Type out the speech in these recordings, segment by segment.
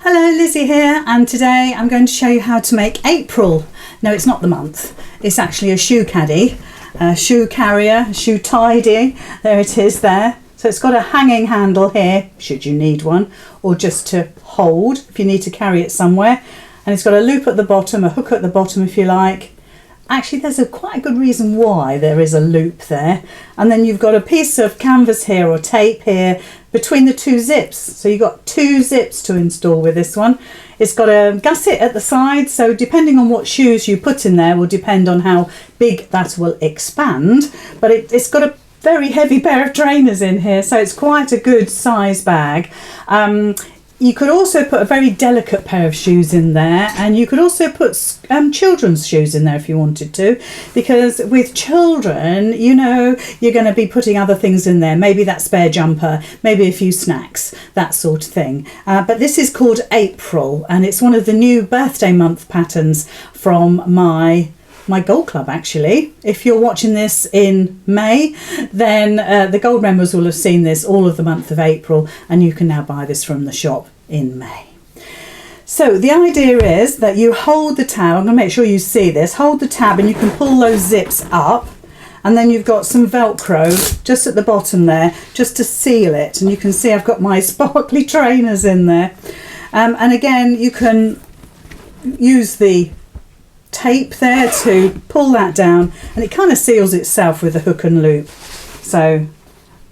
Hello, Lizzie here, and today I'm going to show you how to make April. No, it's not the month, it's actually a shoe caddy, a shoe carrier, a shoe tidy. There it is there. So it's got a hanging handle here, should you need one, or just to hold if you need to carry it somewhere. And it's got a loop at the bottom, a hook at the bottom if you like. Actually, there's quite a good reason why there is a loop there. And then you've got a piece of canvas here or tape here between the two zips. So you've got two zips to install with this one. It's got a gusset at the side, so depending on what shoes you put in there will depend on how big that will expand. But it's got a very heavy pair of trainers in here, so it's quite a good size bag. You could also put a very delicate pair of shoes in there, and you could also put children's shoes in there if you wanted to, because with children, you know, you're going to be putting other things in there, maybe that spare jumper, maybe a few snacks, that sort of thing. But this is called April, and it's one of the new birthday month patterns from my Gold Club. Actually, if you're watching this in May, then the Gold members will have seen this all of the month of April, and you can now buy this from the shop in May. So the idea is that you hold the tab. I'm going to make sure you see this. Hold the tab and you can pull those zips up, and then you've got some Velcro just at the bottom there just to seal it, and you can see I've got my sparkly trainers in there. And again, you can use the tape there to pull that down, and it kind of seals itself with the hook and loop. So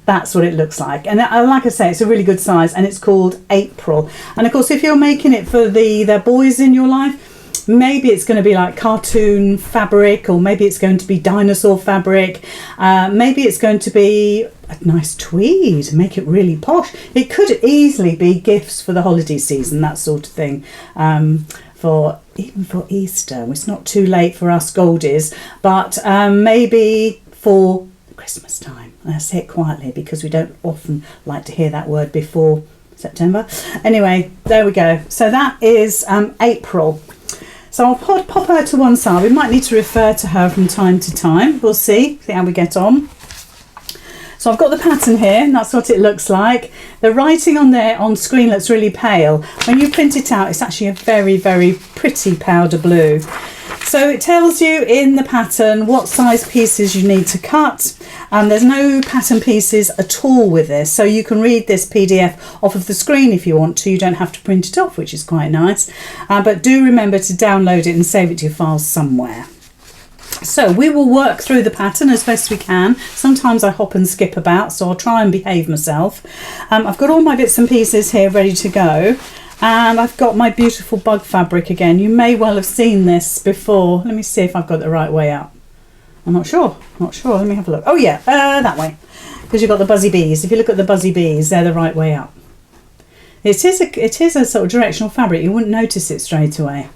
that's what it looks like, and like I say, it's a really good size, and it's called April. And of course, if you're making it for the boys in your life, maybe it's going to be like cartoon fabric, or maybe it's going to be dinosaur fabric, maybe it's going to be a nice tweed, make it really posh. It could easily be gifts for the holiday season, that sort of thing. Even for Easter, it's not too late for us goldies, but maybe for Christmas time. And I say it quietly because we don't often like to hear that word before September. Anyway, there we go. So that is April. So I'll pop her to one side. We might need to refer to her from time to time. We'll see how we get on. So I've got the pattern here, and that's what it looks like. The writing on there on screen looks really pale. When you print it out, it's actually a very, very pretty powder blue. So it tells you in the pattern what size pieces you need to cut. There's no pattern pieces at all with this, so you can read this PDF off of the screen if you want to. You don't have to print it off, which is quite nice. But do remember to download it and save it to your files somewhere. So we will work through the pattern as best we can. Sometimes I hop and skip about, so I'll try and behave myself. I've got all my bits and pieces here ready to go, and I've got my beautiful bug fabric again. You may well have seen this before. Let me see if I've got it the right way up. I'm not sure. Let me have a look. Oh yeah, that way, because you've got the buzzy bees. If you look at the buzzy bees, they're the right way up. It is a sort of directional fabric. You wouldn't notice it straight away.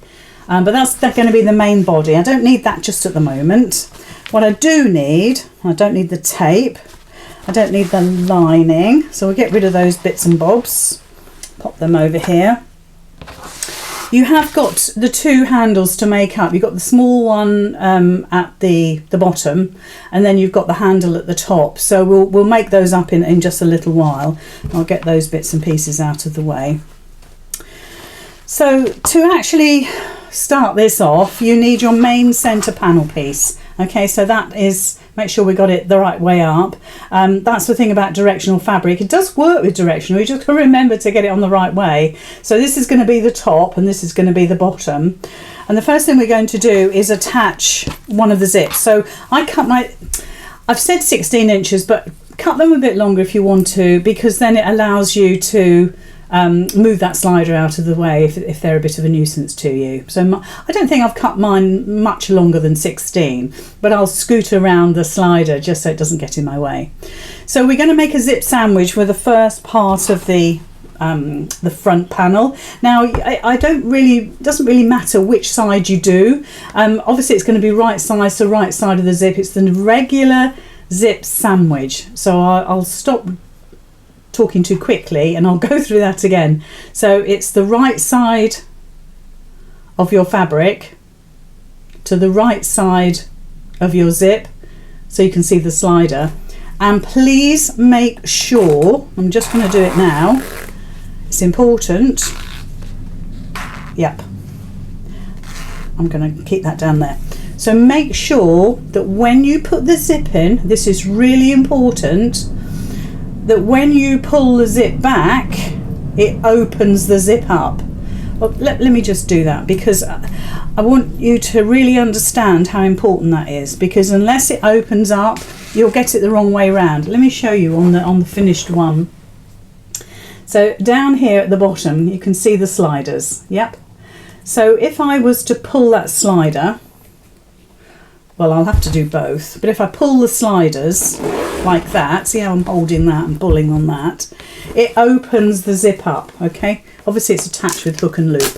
But that's going to be the main body. I don't need that just at the moment. What I do need, I don't need the tape. I don't need the lining. So we'll get rid of those bits and bobs. Pop them over here. You have got the two handles to make up. You've got the small one at the bottom, and then you've got the handle at the top. So we'll make those up in just a little while. I'll get those bits and pieces out of the way. So to actually start this off, you need your main center panel piece. Okay, so that is, make sure we got it the right way up. That's the thing about directional fabric. It does work with directional, you just got to remember to get it on the right way. So this is going to be the top, and this is going to be the bottom. And the first thing we're going to do is attach one of the zips. So I've said 16 inches, but cut them a bit longer if you want to, because then it allows you to move that slider out of the way if they're a bit of a nuisance to you. So I don't think I've cut mine much longer than 16, but I'll scoot around the slider just so it doesn't get in my way. So we're going to make a zip sandwich with the first part of the front panel. Now it doesn't really matter which side you do. Obviously it's going to be right size to right side of the zip. It's the regular zip sandwich. So I'll stop talking too quickly and I'll go through that again. So it's the right side of your fabric to the right side of your zip, so you can see the slider. And please make sure, I'm just going to do it now, it's important, Yep. I'm going to keep that down there. So make sure that when you put the zip in, this is really important, that when you pull the zip back, it opens the zip up. Well, let me just do that, because I want you to really understand how important that is, because unless it opens up, you'll get it the wrong way around. Let me show you on the finished one. So down here at the bottom, you can see the sliders. Yep. So if I was to pull that slider, well, I'll have to do both, but if I pull the sliders like that, see how I'm holding that and pulling on that, it opens the zip up, okay? Obviously it's attached with hook and loop,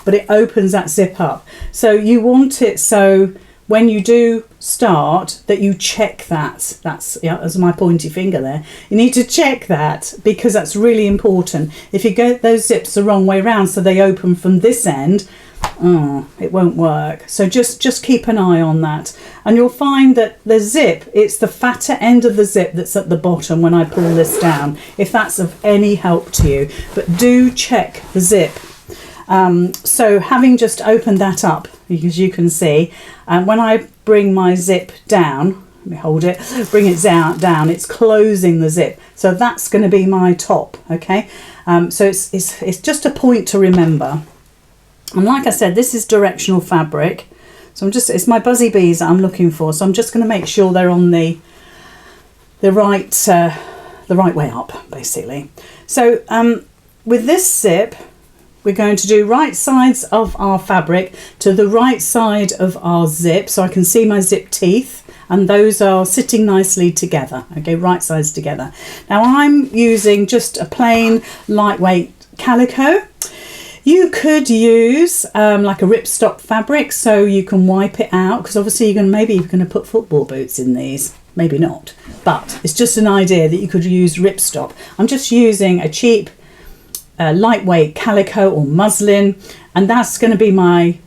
but it opens that zip up. So you want it so when you do start that you check that. That's, yeah, that's my pointy finger there. You need to check that, because that's really important. If you get those zips the wrong way around, so they open from this end, it won't work. So just keep an eye on that, and you'll find that the zip, it's the fatter end of the zip that's at the bottom when I pull this down, if that's of any help to you. But do check the zip. So having just opened that up, as you can see, when I bring my zip down, let me hold it, bring it down, it's closing the zip. So that's going to be my top, okay? So it's just a point to remember. And like I said, this is directional fabric. So it's my buzzy bees that I'm looking for. So I'm just going to make sure they're on the right way up, basically. So with this zip, we're going to do right sides of our fabric to the right side of our zip. So I can see my zip teeth, and those are sitting nicely together. Okay, right sides together. Now I'm using just a plain lightweight calico. You could use like a ripstop fabric, so you can wipe it out, because obviously maybe you're going to put football boots in these, maybe not, but it's just an idea that you could use ripstop. I'm just using a cheap lightweight calico or muslin, and that's going to be my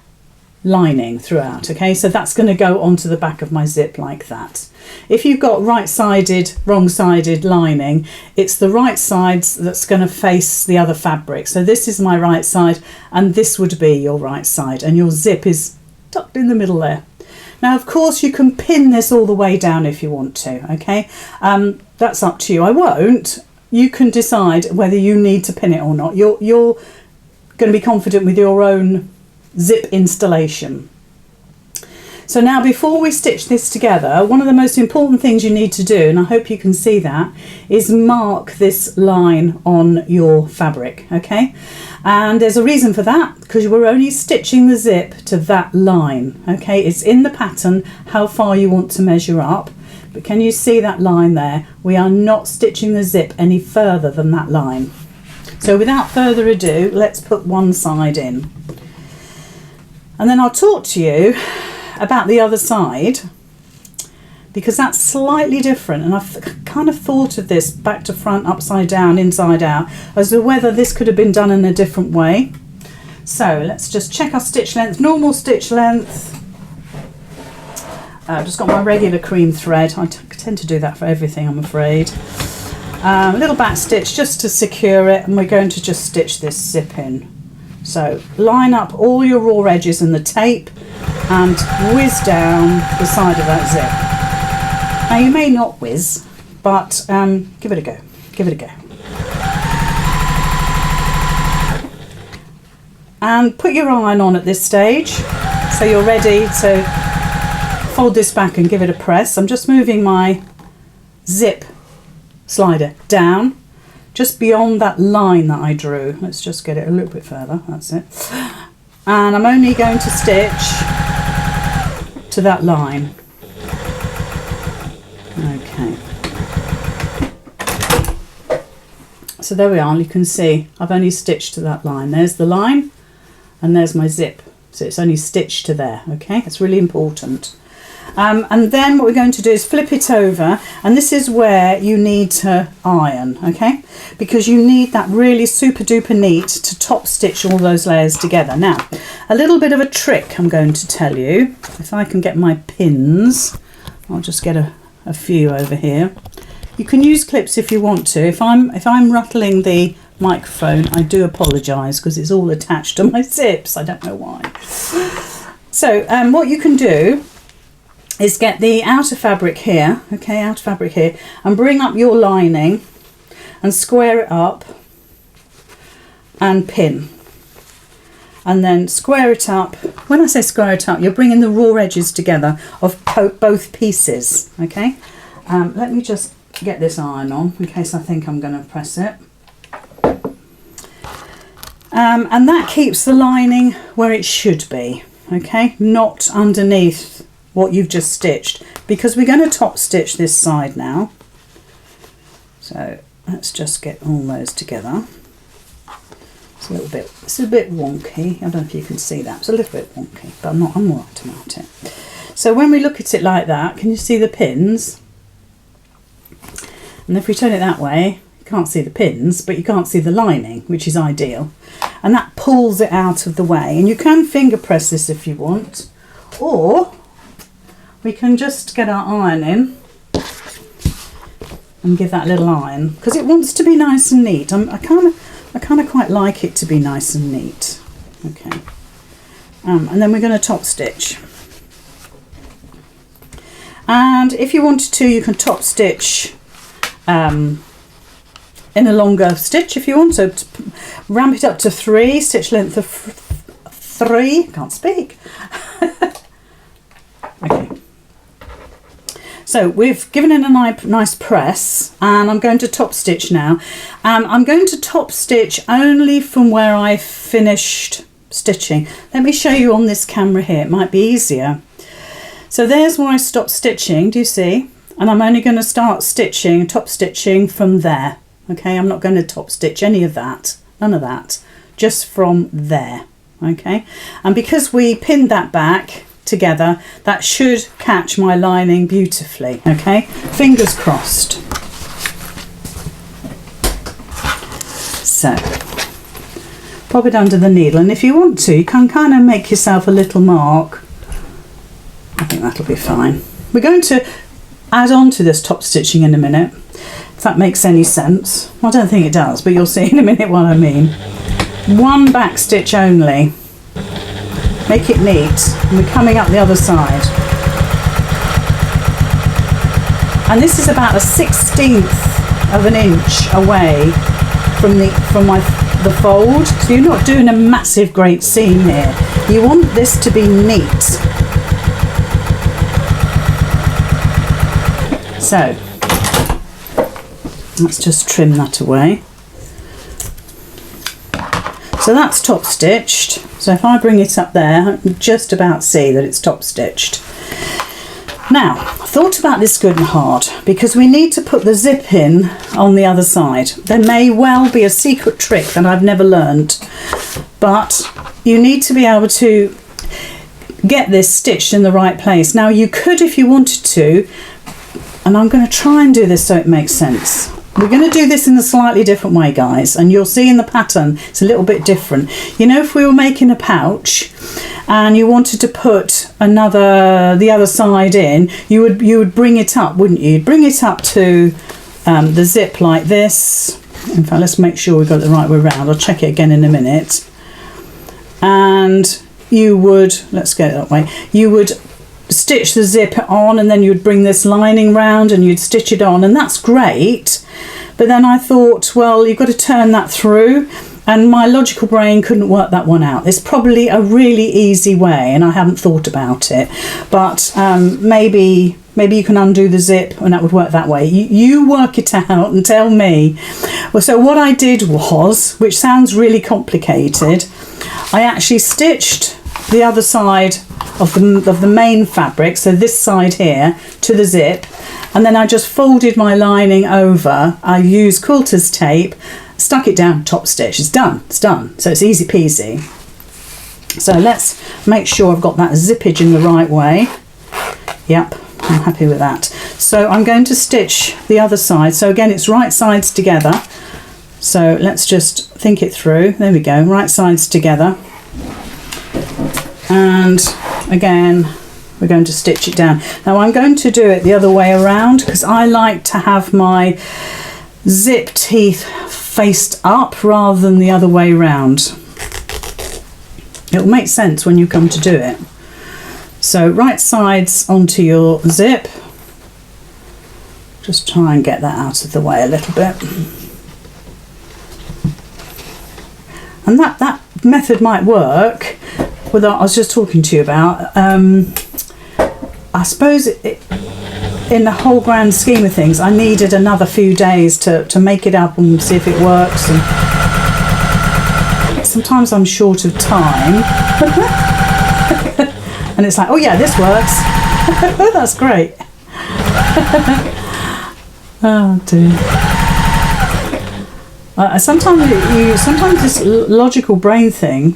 lining throughout. Okay, so that's going to go onto the back of my zip like that. If you've got right-sided, wrong-sided lining, it's the right sides that's going to face the other fabric. So this is my right side, and this would be your right side, and your zip is tucked in the middle there. Now, of course, you can pin this all the way down if you want to, okay? That's up to you. I won't. You can decide whether you need to pin it or not. You're going to be confident with your own zip installation. So now, before we stitch this together, one of the most important things you need to do, and I hope you can see that, is mark this line on your fabric, okay? And there's a reason for that, because we're only stitching the zip to that line, okay? It's in the pattern how far you want to measure up, but can you see that line there? We are not stitching the zip any further than that line. So without further ado, let's put one side in. And then I'll talk to you about the other side, because that's slightly different, and I've kind of thought of this back to front, upside down, inside out, as to whether this could have been done in a different way. So let's just check our stitch length. Normal stitch length. I've just got my regular cream thread. I tend to do that for everything, I'm afraid. A little back stitch just to secure it, and we're going to just stitch this zip in. So line up all your raw edges and the tape and whiz down the side of that zip. Now you may not whiz, but give it a go, give it a go. And put your iron on at this stage, so you're ready to fold this back and give it a press. I'm just moving my zip slider down, just beyond that line that I drew. Let's just get it a little bit further, that's it. And I'm only going to stitch to that line. Okay. So there we are, you can see I've only stitched to that line. There's the line, and there's my zip. So it's only stitched to there, okay? It's really important. And then what we're going to do is flip it over, and this is where you need to iron, okay? Because you need that really super duper neat to top stitch all those layers together. Now, a little bit of a trick I'm going to tell you. If I can get my pins, I'll just get a few over here. You can use clips if you want to. If I'm rattling the microphone. I do apologise because it's all attached to my zips. I don't know why. So what you can do is get the outer fabric here, okay, outer fabric here, and bring up your lining and square it up and pin. And then square it up. When I say square it up, you're bringing the raw edges together of both pieces, okay? Let me just get this iron on in case I think I'm going to press it. And that keeps the lining where it should be, okay? Not underneath what you've just stitched, because we're going to top stitch this side now. So let's just get all those together. It's a bit wonky. I don't know if you can see that. It's a little bit wonky, but I'm all right about it. So when we look at it like that, can you see the pins? And if we turn it that way, you can't see the pins, but you can't see the lining, which is ideal. And that pulls it out of the way. And you can finger press this if you want, or we can just get our iron in and give that a little iron, because it wants to be nice and neat. I kind of quite like it to be nice and neat. Okay, and then we're going to top stitch. And if you wanted to, you can top stitch in a longer stitch if you want. So ramp it up to 3, stitch length of 3. Can't speak. Okay. So we've given it a nice press, and I'm going to top stitch now. I'm going to top stitch only from where I finished stitching. Let me show you on this camera here, it might be easier. So there's where I stopped stitching, do you see? And I'm only going to start stitching, top stitching from there. Okay, I'm not going to top stitch any of that, none of that, just from there. Okay, and because we pinned that back together, that should catch my lining beautifully. Okay, fingers crossed. So pop it under the needle, and if you want to, you can kind of make yourself a little mark. I think that'll be fine. We're going to add on to this top stitching in a minute, if that makes any sense. I don't think it does, but you'll see in a minute what I mean. One back stitch only. Make it neat, and we're coming up the other side. And this is about 1/16 of an inch away from the fold, so you're not doing a massive great seam here. You want this to be neat. So let's just trim that away. So that's top stitched. So if I bring it up there, I can just about see that it's top stitched. Now, I thought about this good and hard, because we need to put the zip in on the other side. There may well be a secret trick that I've never learned, but you need to be able to get this stitched in the right place. Now you could, if you wanted to, and I'm going to try and do this so it makes sense. We're going to do this in a slightly different way, guys, and you'll see in the pattern it's a little bit different. You know, if we were making a pouch and you wanted to put the other side in, you would bring it up, wouldn't you? You'd bring it up to the zip like this. In fact, let's make sure we've got it the right way around. I'll check it again in a minute. And you would, let's get it that way, you would stitch the zip on, and then you'd bring this lining round and you'd stitch it on, and that's great. But then I thought, well, you've got to turn that through, and my logical brain couldn't work that one out. It's probably a really easy way, and I hadn't thought about it, but maybe you can undo the zip and that would work that way. You work it out and tell me. Well, so what I did was, which sounds really complicated, I actually stitched the other side of the main fabric, so this side here, to the zip, and then I just folded my lining over. I used quilter's tape, stuck it down, top stitch. It's done, so it's easy peasy. So let's make sure I've got that zippage in the right way. Yep, I'm happy with that. So I'm going to stitch the other side. So again, it's right sides together. So let's just think it through. There we go, right sides together. And again, we're going to stitch it down. Now I'm going to do it the other way around, because I like to have my zip teeth faced up rather than the other way round. It'll make sense when you come to do it. So right sides onto your zip. Just try and get that out of the way a little bit. And that method might work with what I was just talking to you about. I suppose in the whole grand scheme of things, I needed another few days to make it up and see if it works. And sometimes I'm short of time. And it's like, oh yeah, this works. That's great. Oh dear. Sometimes this logical brain thing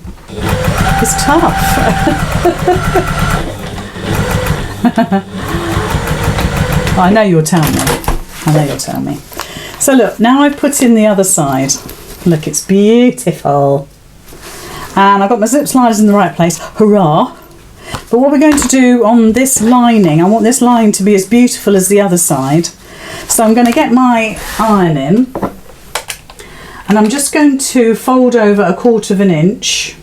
is tough. I know you'll tell me. I know you'll tell me. So look, now I've put in the other side. Look, it's beautiful. And I've got my zip sliders in the right place. Hurrah! But what we're going to do on this lining, I want this lining to be as beautiful as the other side. So I'm going to get my iron in. And I'm just going to fold over 1/4 inch.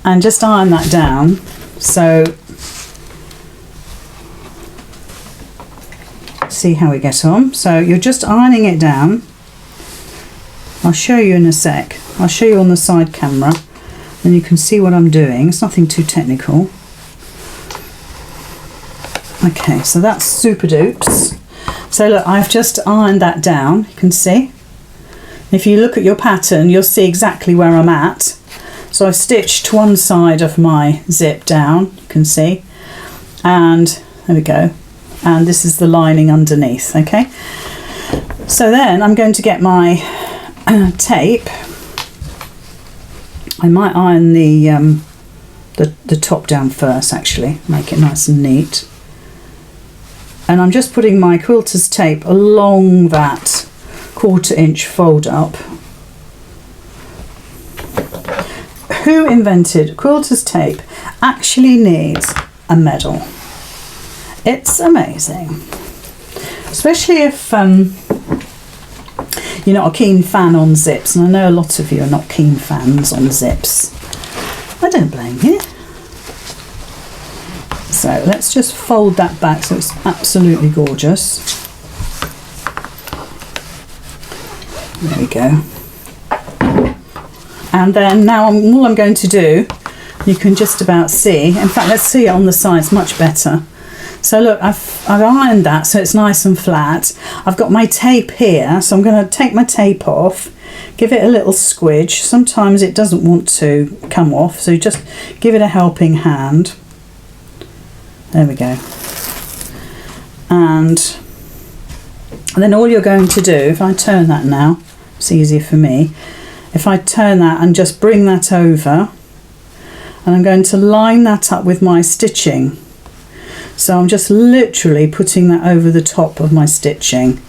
And just iron that down. So see how we get on. So you're just ironing it down. I'll show you in a sec. I'll show you on the side camera and you can see what I'm doing. It's nothing too technical. Okay, so that's super dupes. So look, I've just ironed that down, you can see. If you look at your pattern, you'll see exactly where I'm at. So I've stitched one side of my zip down, you can see. And there we go. And this is the lining underneath, okay? So then I'm going to get my tape. I might iron the top down first, actually, make it nice and neat. And I'm just putting my quilter's tape along that 1/4 inch fold up. Who invented quilter's tape actually needs a medal. It's amazing, especially if you're not a keen fan on zips, and I know a lot of you are not keen fans on zips. I don't blame you. So let's just fold that back so it's absolutely gorgeous. There we go. And then now all I'm going to do, you can just about see, in fact let's see it on the sides much better. So look, I've ironed that so it's nice and flat. I've got my tape here, so I'm going to take my tape off, give it a little squidge. Sometimes it doesn't want to come off, so just give it a helping hand. There we go. And then all you're going to do, if I turn that now, it's easier for me. If I turn that and just bring that over, and I'm going to line that up with my stitching. So I'm just literally putting that over the top of my stitching.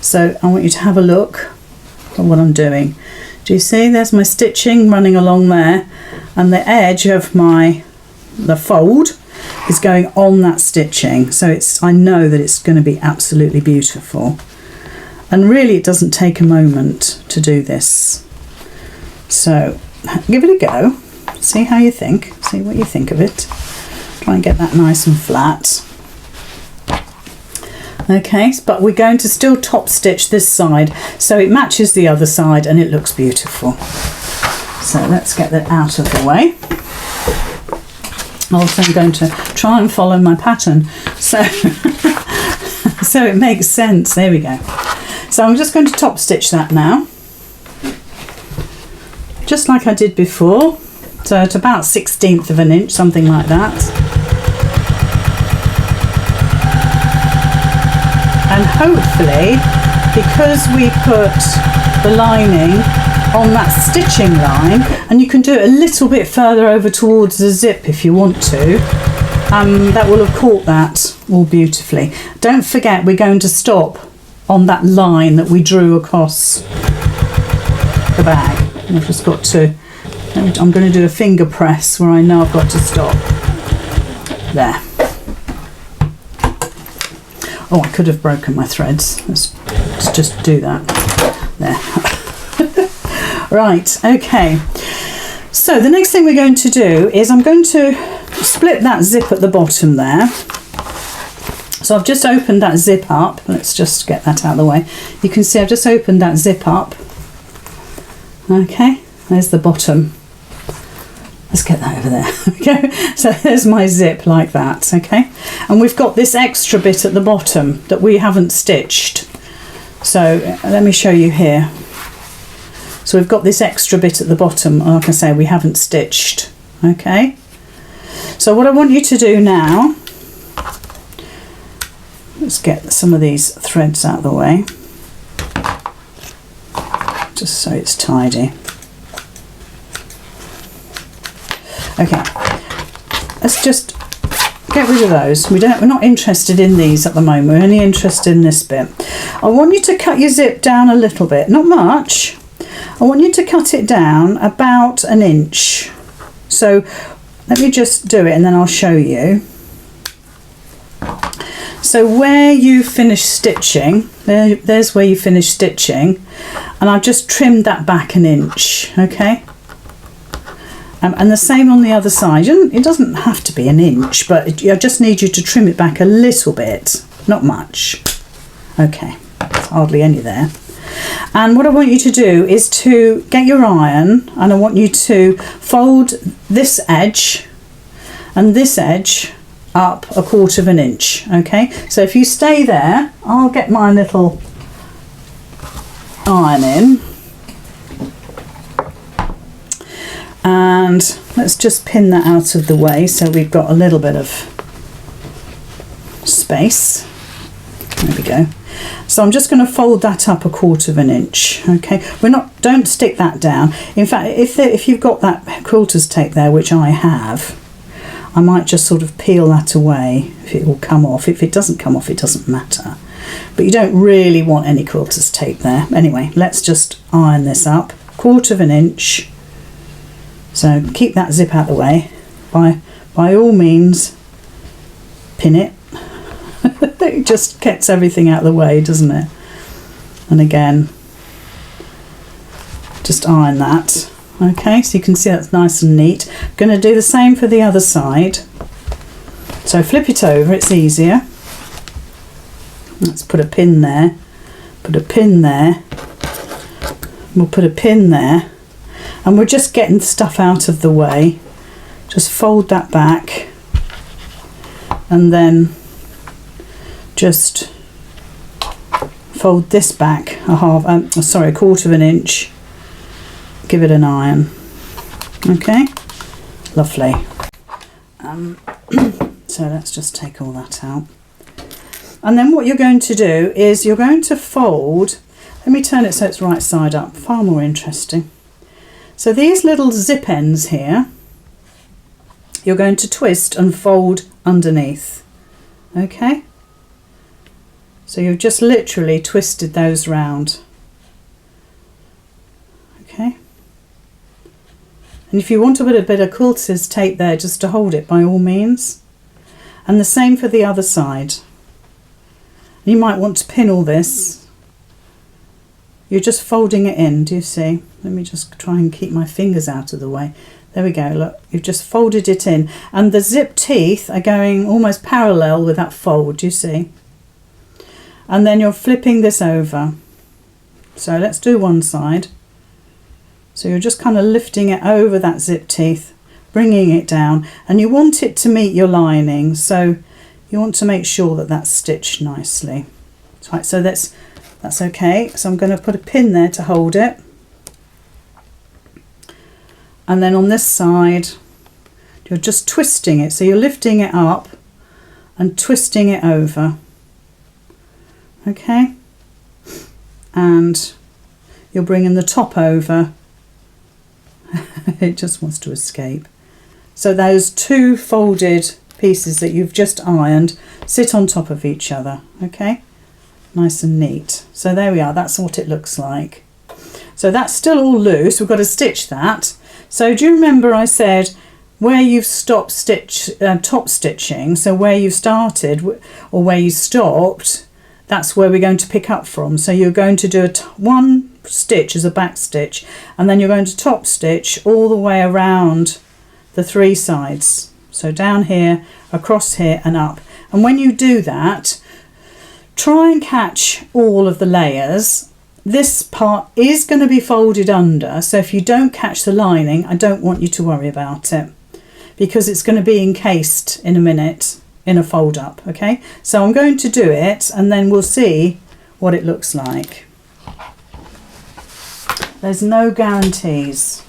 So I want you to have a look at what I'm doing. Do you see? There's my stitching running along there, and the edge of the fold is going on that stitching. So I know that it's going to be absolutely beautiful. And really it doesn't take a moment to do this. So give it a go. See how you think. See what you think of it. Try and get that nice and flat. Okay, but we're going to still top stitch this side so it matches the other side and it looks beautiful. So let's get that out of the way. Also I'm going to try and follow my pattern so so it makes sense. There we go. So I'm just going to top stitch that now, just like I did before. So at about 1/16 of an inch, something like that. And hopefully, because we put the lining on that stitching line, and you can do it a little bit further over towards the zip if you want to, that will have caught that all beautifully. Don't forget, we're going to stop on that line that we drew across the bag. I've just got to, I'm going to do a finger press where I know I've got to stop. There. Oh, I could have broken my threads. Let's Let's just do that. There. Right, okay. So the next thing we're going to do is I'm going to split that zip at the bottom there. So I've just opened that zip up. Let's just get that out of the way. You can see I've just opened that zip up. Okay, there's the bottom. Let's get that over there. Okay, so there's my zip like that. Okay, and we've got this extra bit at the bottom that we haven't stitched. So let me show you here. So we've got this extra bit at the bottom, like I say, we haven't stitched. Okay, so what I want you to do now, let's get some of these threads out of the way, just so it's tidy. Okay, let's just get rid of those. We're not interested in these at the moment. We're only interested in this bit. I want you to cut your zip down a little bit, not much. I want you to cut it down about 1 inch. So let me just do it and then I'll show you. So where you finish stitching, there's where you finish stitching, and I've just trimmed that back 1 inch. Okay. And the same on the other side. It doesn't have to be 1 inch, but I just need you to trim it back a little bit, not much. Okay, hardly any there. And what I want you to do is to get your iron, and I want you to fold this edge and this edge up 1/4 inch. Okay, so if you stay there, I'll get my little iron in. And let's just pin that out of the way so we've got a little bit of space. There we go. So I'm just going to fold that up 1/4 inch. Okay, don't stick that down. In fact, if you've got that quilter's tape there, which I have, I might just sort of peel that away if it will come off. If it doesn't come off, it doesn't matter. But you don't really want any quilter's tape there. Anyway, let's just iron this up 1/4 inch. So keep that zip out of the way. By all means, pin it. It just gets everything out of the way, doesn't it? And again, just iron that. Okay, so you can see that's nice and neat. I'm going to do the same for the other side. So flip it over, it's easier. Let's put a pin there. Put a pin there. We'll put a pin there. And we're just getting stuff out of the way. Just fold that back and then just fold this back 1/4 inch. Give it an iron. Okay, lovely. So let's just take all that out. And then what you're going to do is you're going to fold. Let me turn it so it's right side up. Far more interesting. So these little zip ends here, you're going to twist and fold underneath. Okay? So you've just literally twisted those round. Okay? And if you want to put a bit of quilter's tape there just to hold it, by all means. And the same for the other side. You might want to pin all this. You're just folding it in, do you see? Let me just try and keep my fingers out of the way. There we go, look, you've just folded it in. And the zip teeth are going almost parallel with that fold, do you see? And then you're flipping this over. So let's do one side. So you're just kind of lifting it over that zip teeth, bringing it down. And you want it to meet your lining. So you want to make sure that that's stitched nicely. Right, so that's okay. So I'm going to put a pin there to hold it. And then on this side, you're just twisting it. So you're lifting it up and twisting it over. Okay. And you're bringing the top over. It just wants to escape. So those two folded pieces that you've just ironed sit on top of each other. Okay. Nice and neat. So there we are, that's what it looks like. So that's still all loose, we've got to stitch that. So do you remember I said where you've stopped top stitching, so where you started or where you stopped, that's where we're going to pick up from. So you're going to do one stitch as a back stitch, and then you're going to top stitch all the way around the 3 sides. So down here, across here and up. And when you do that, try and catch all of the layers. This part is going to be folded under, so if you don't catch the lining, I don't want you to worry about it, because it's going to be encased in a minute in a fold up. Okay, so I'm going to do it and then we'll see what it looks like. There's no guarantees.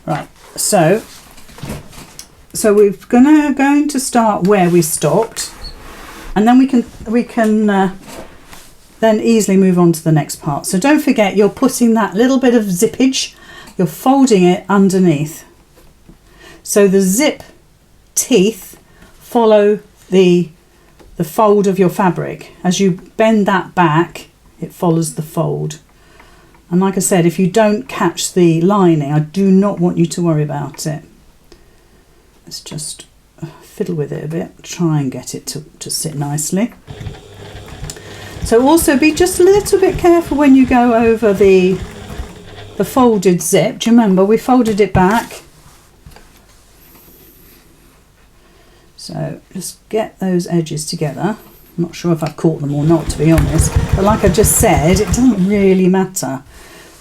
Right, so we're going to start where we stopped, and then we can then easily move on to the next part. So don't forget, you're putting that little bit of zippage, you're folding it underneath. So the zip teeth follow the fold of your fabric. As you bend that back, it follows the fold. And like I said, if you don't catch the lining, I do not want you to worry about it. Let's just fiddle with it a bit, try and get it to sit nicely. So also be just a little bit careful when you go over the folded zip. Do you remember we folded it back? So just get those edges together. I'm not sure if I've caught them or not, to be honest, but like I just said, it doesn't really matter.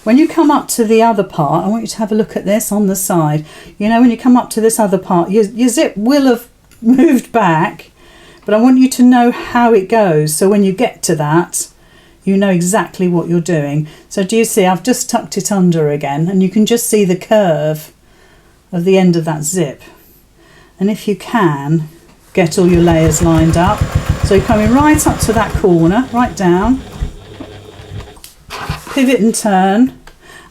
When you come up to the other part, I want you to have a look at this on the side. You know, when you come up to this other part, your zip will have moved back, but I want you to know how it goes. So when you get to that, you know exactly what you're doing. So do you see, I've just tucked it under again, and you can just see the curve of the end of that zip. And if you can, get all your layers lined up. So you're coming right up to that corner, right down, pivot and turn,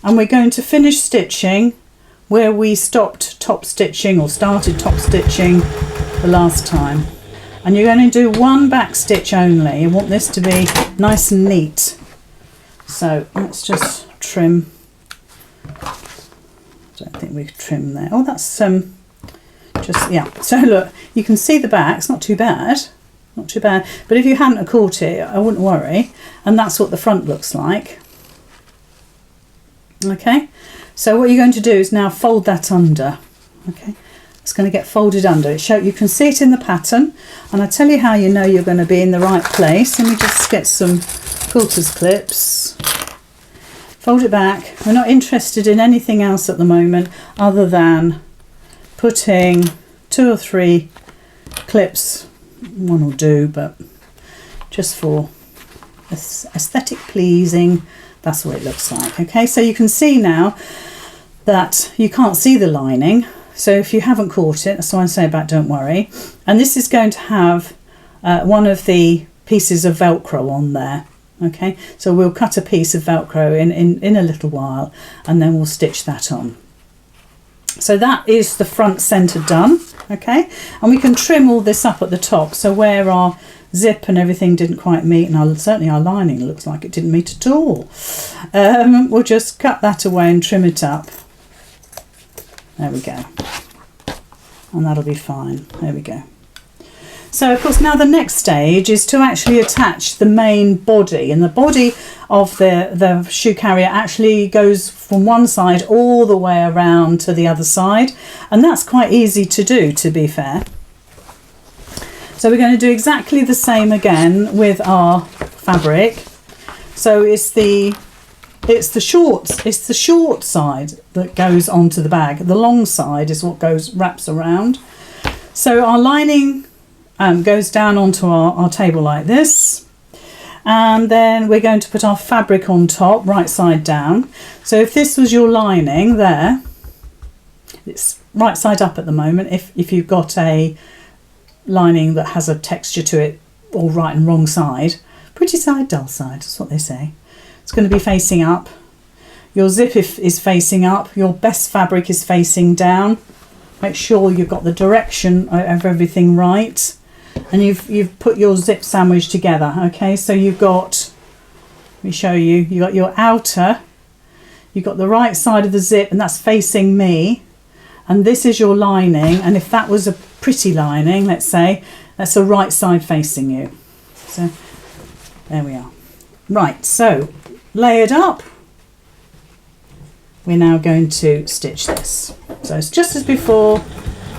and we're going to finish stitching where we stopped top stitching or started top stitching the last time. And you're going to do one back stitch only. You want this to be nice and neat. So let's just trim. I don't think we've trimmed there. Oh, that's just, yeah. So look, you can see the back. It's not too bad. Not too bad. But if you hadn't caught it, I wouldn't worry. And that's what the front looks like. Okay. So what you're going to do is now fold that under. Okay. It's going to get folded under. You can see it in the pattern. And I tell you how you know you're going to be in the right place. Let me just get some quilter's clips. Fold it back. We're not interested in anything else at the moment other than putting 2 or 3 clips, one will do, but just for aesthetic pleasing, that's what it looks like. Okay, so you can see now that you can't see the lining, so if you haven't caught it, that's why I say about don't worry. And this is going to have one of the pieces of Velcro on there. Okay, so we'll cut a piece of Velcro in a little while, and then we'll stitch that on. So that is the front centre done. Okay, and we can trim all this up at the top, so where our zip and everything didn't quite meet, and certainly our lining looks like it didn't meet at all, we'll just cut that away and trim it up. There we go, and that'll be fine. There we go. So of course now the next stage is to actually attach the main body, and the body of the shoe carrier actually goes from one side all the way around to the other side, and that's quite easy to do, to be fair. So we're going to do exactly the same again with our fabric. So it's the short side that goes onto the bag. The long side is what wraps around. So our lining goes down onto our table like this, and then we're going to put our fabric on top, right side down. So if this was your lining there, it's right side up at the moment. If you've got a lining that has a texture to it, or right and wrong side, pretty side, dull side, that's what they say. It's going to be facing up. Your zip is facing up. Your best fabric is facing down. Make sure you've got the direction of everything right. And you've put your zip sandwich together. Okay, so you've got, let me show you, you've got your outer, you've got the right side of the zip, and that's facing me, and this is your lining. And if that was a pretty lining, let's say, That's the right side facing you. So there we are. Right, so layered up. We're now going to stitch this. So it's just as before.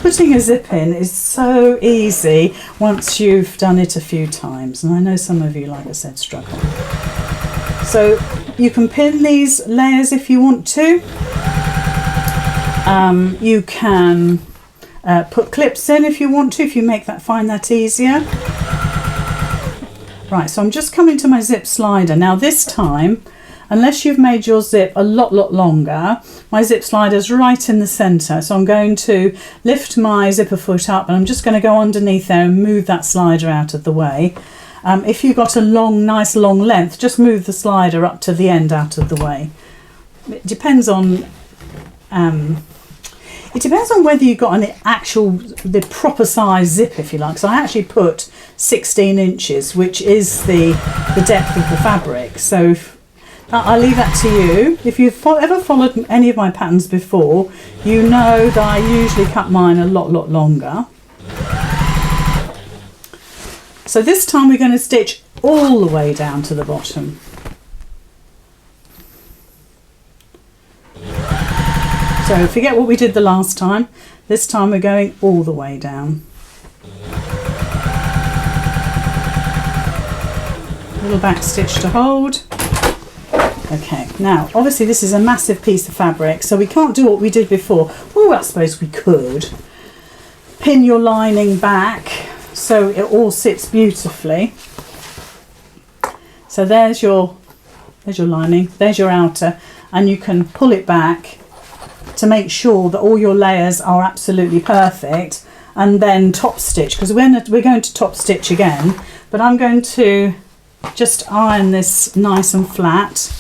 Putting a zip in is so easy once you've done it a few times, and I know some of you, like I said, struggle. So you can pin these layers if you want to. You can put clips in if you want to, if you find that easier. Right, so I'm just coming to my zip slider. Now this time, unless you've made your zip a lot longer, my zip slider's right in the centre. So I'm going to lift my zipper foot up and I'm just going to go underneath there and move that slider out of the way. If you've got a nice long length, just move the slider up to the end out of the way. It depends on whether you've got the proper size zip, if you like. So I actually put 16 inches, which is the depth of the fabric. So I'll leave that to you. If you've ever followed any of my patterns before, you know that I usually cut mine a lot longer. So this time we're going to stitch all the way down to the bottom. So forget what we did the last time. This time we're going all the way down. Little back stitch to hold. Okay, now obviously this is a massive piece of fabric, so we can't do what we did before. Well, I suppose we could. Pin your lining back so it all sits beautifully. So there's your lining, there's your outer, and you can pull it back to make sure that all your layers are absolutely perfect, and then top stitch, because we're going to top stitch again, but I'm going to just iron this nice and flat.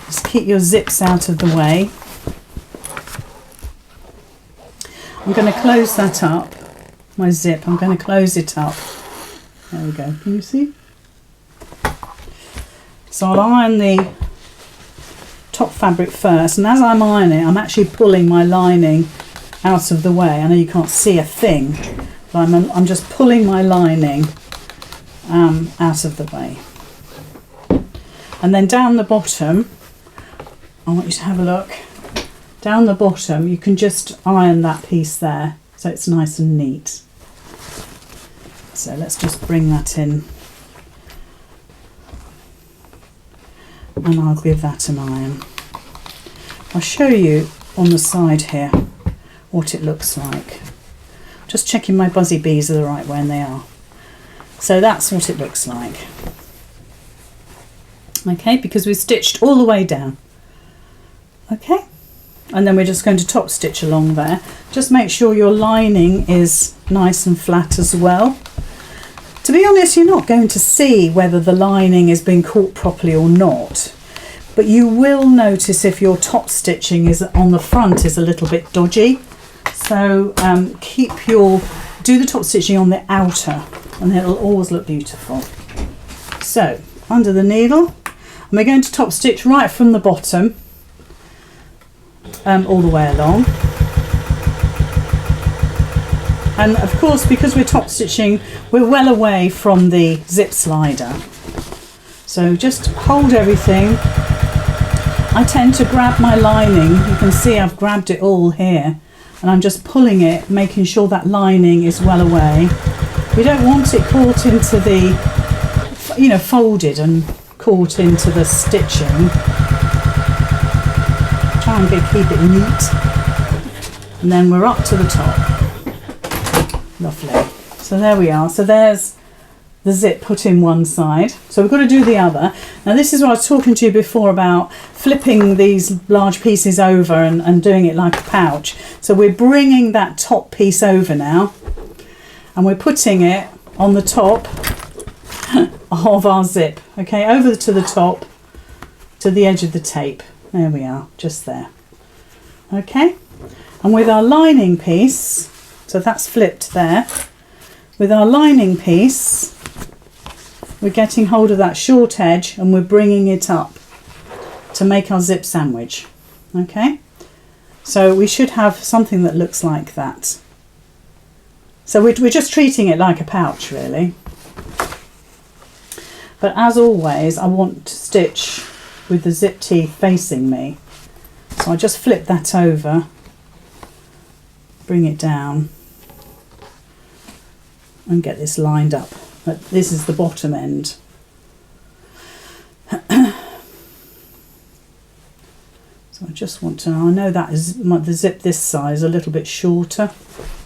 Just keep your zips out of the way. I'm going to close that up, my zip. I'm going to close it up. There we go. Can you see? So I'll iron the top fabric first, and as I'm ironing, I'm actually pulling my lining out of the way. I know you can't see a thing, but I'm just pulling my lining out of the way. And then down the bottom, I want you to have a look. Down the bottom, you can just iron that piece there so it's nice and neat. So let's just bring that in, and I'll give that an iron. I'll show you on the side here what it looks like. Just checking my buzzy bees are the right way, and they are. So that's what it looks like. Okay, because we've stitched all the way down. Okay, and then we're just going to top stitch along there. Just make sure your lining is nice and flat as well. To be honest, you're not going to see whether the lining is being caught properly or not, but you will notice if your top stitching is on the front is a little bit dodgy. So do the top stitching on the outer, and it'll always look beautiful. So under the needle, and we're going to top stitch right from the bottom all the way along. And of course, because we're top stitching, we're well away from the zip slider. So just hold everything. I tend to grab my lining. You can see I've grabbed it all here, and I'm just pulling it, making sure that lining is well away. We don't want it caught into the, folded and caught into the stitching. Try and keep it neat. And then we're up to the top. Lovely. So there we are. So there's the zip put in one side. So we've got to do the other. Now this is what I was talking to you before about flipping these large pieces over and doing it like a pouch. So we're bringing that top piece over now, and we're putting it on the top of our zip. Okay, over to the top, to the edge of the tape. There we are, just there. Okay, and with our lining piece, so that's flipped there. With our lining piece, we're getting hold of that short edge and we're bringing it up to make our zip sandwich. Okay, so we should have something that looks like that. So we're just treating it like a pouch really. But as always, I want to stitch with the zip teeth facing me. So I just flip that over, bring it down and get this lined up. But this is the bottom end. So I just want to, I know that is the zip this size a little bit shorter,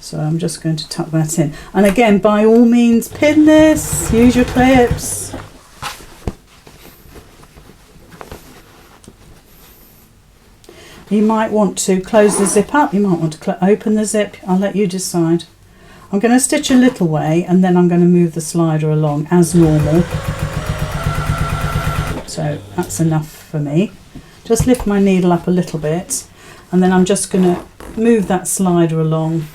so I'm just going to tuck that in. And again, by all means, pin this, use your clips. You might want to close the zip up, you might want to open the zip, I'll let you decide. I'm going to stitch a little way and then I'm going to move the slider along as normal. So that's enough for me. Just lift my needle up a little bit and then I'm just going to move that slider along.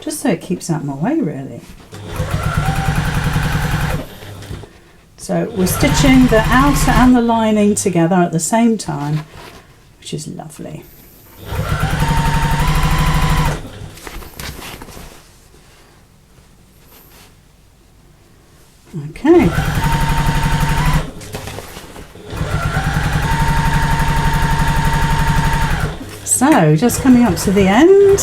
Just so it keeps out my way really. So we're stitching the outer and the lining together at the same time, which is lovely. Okay. So just coming up to the end.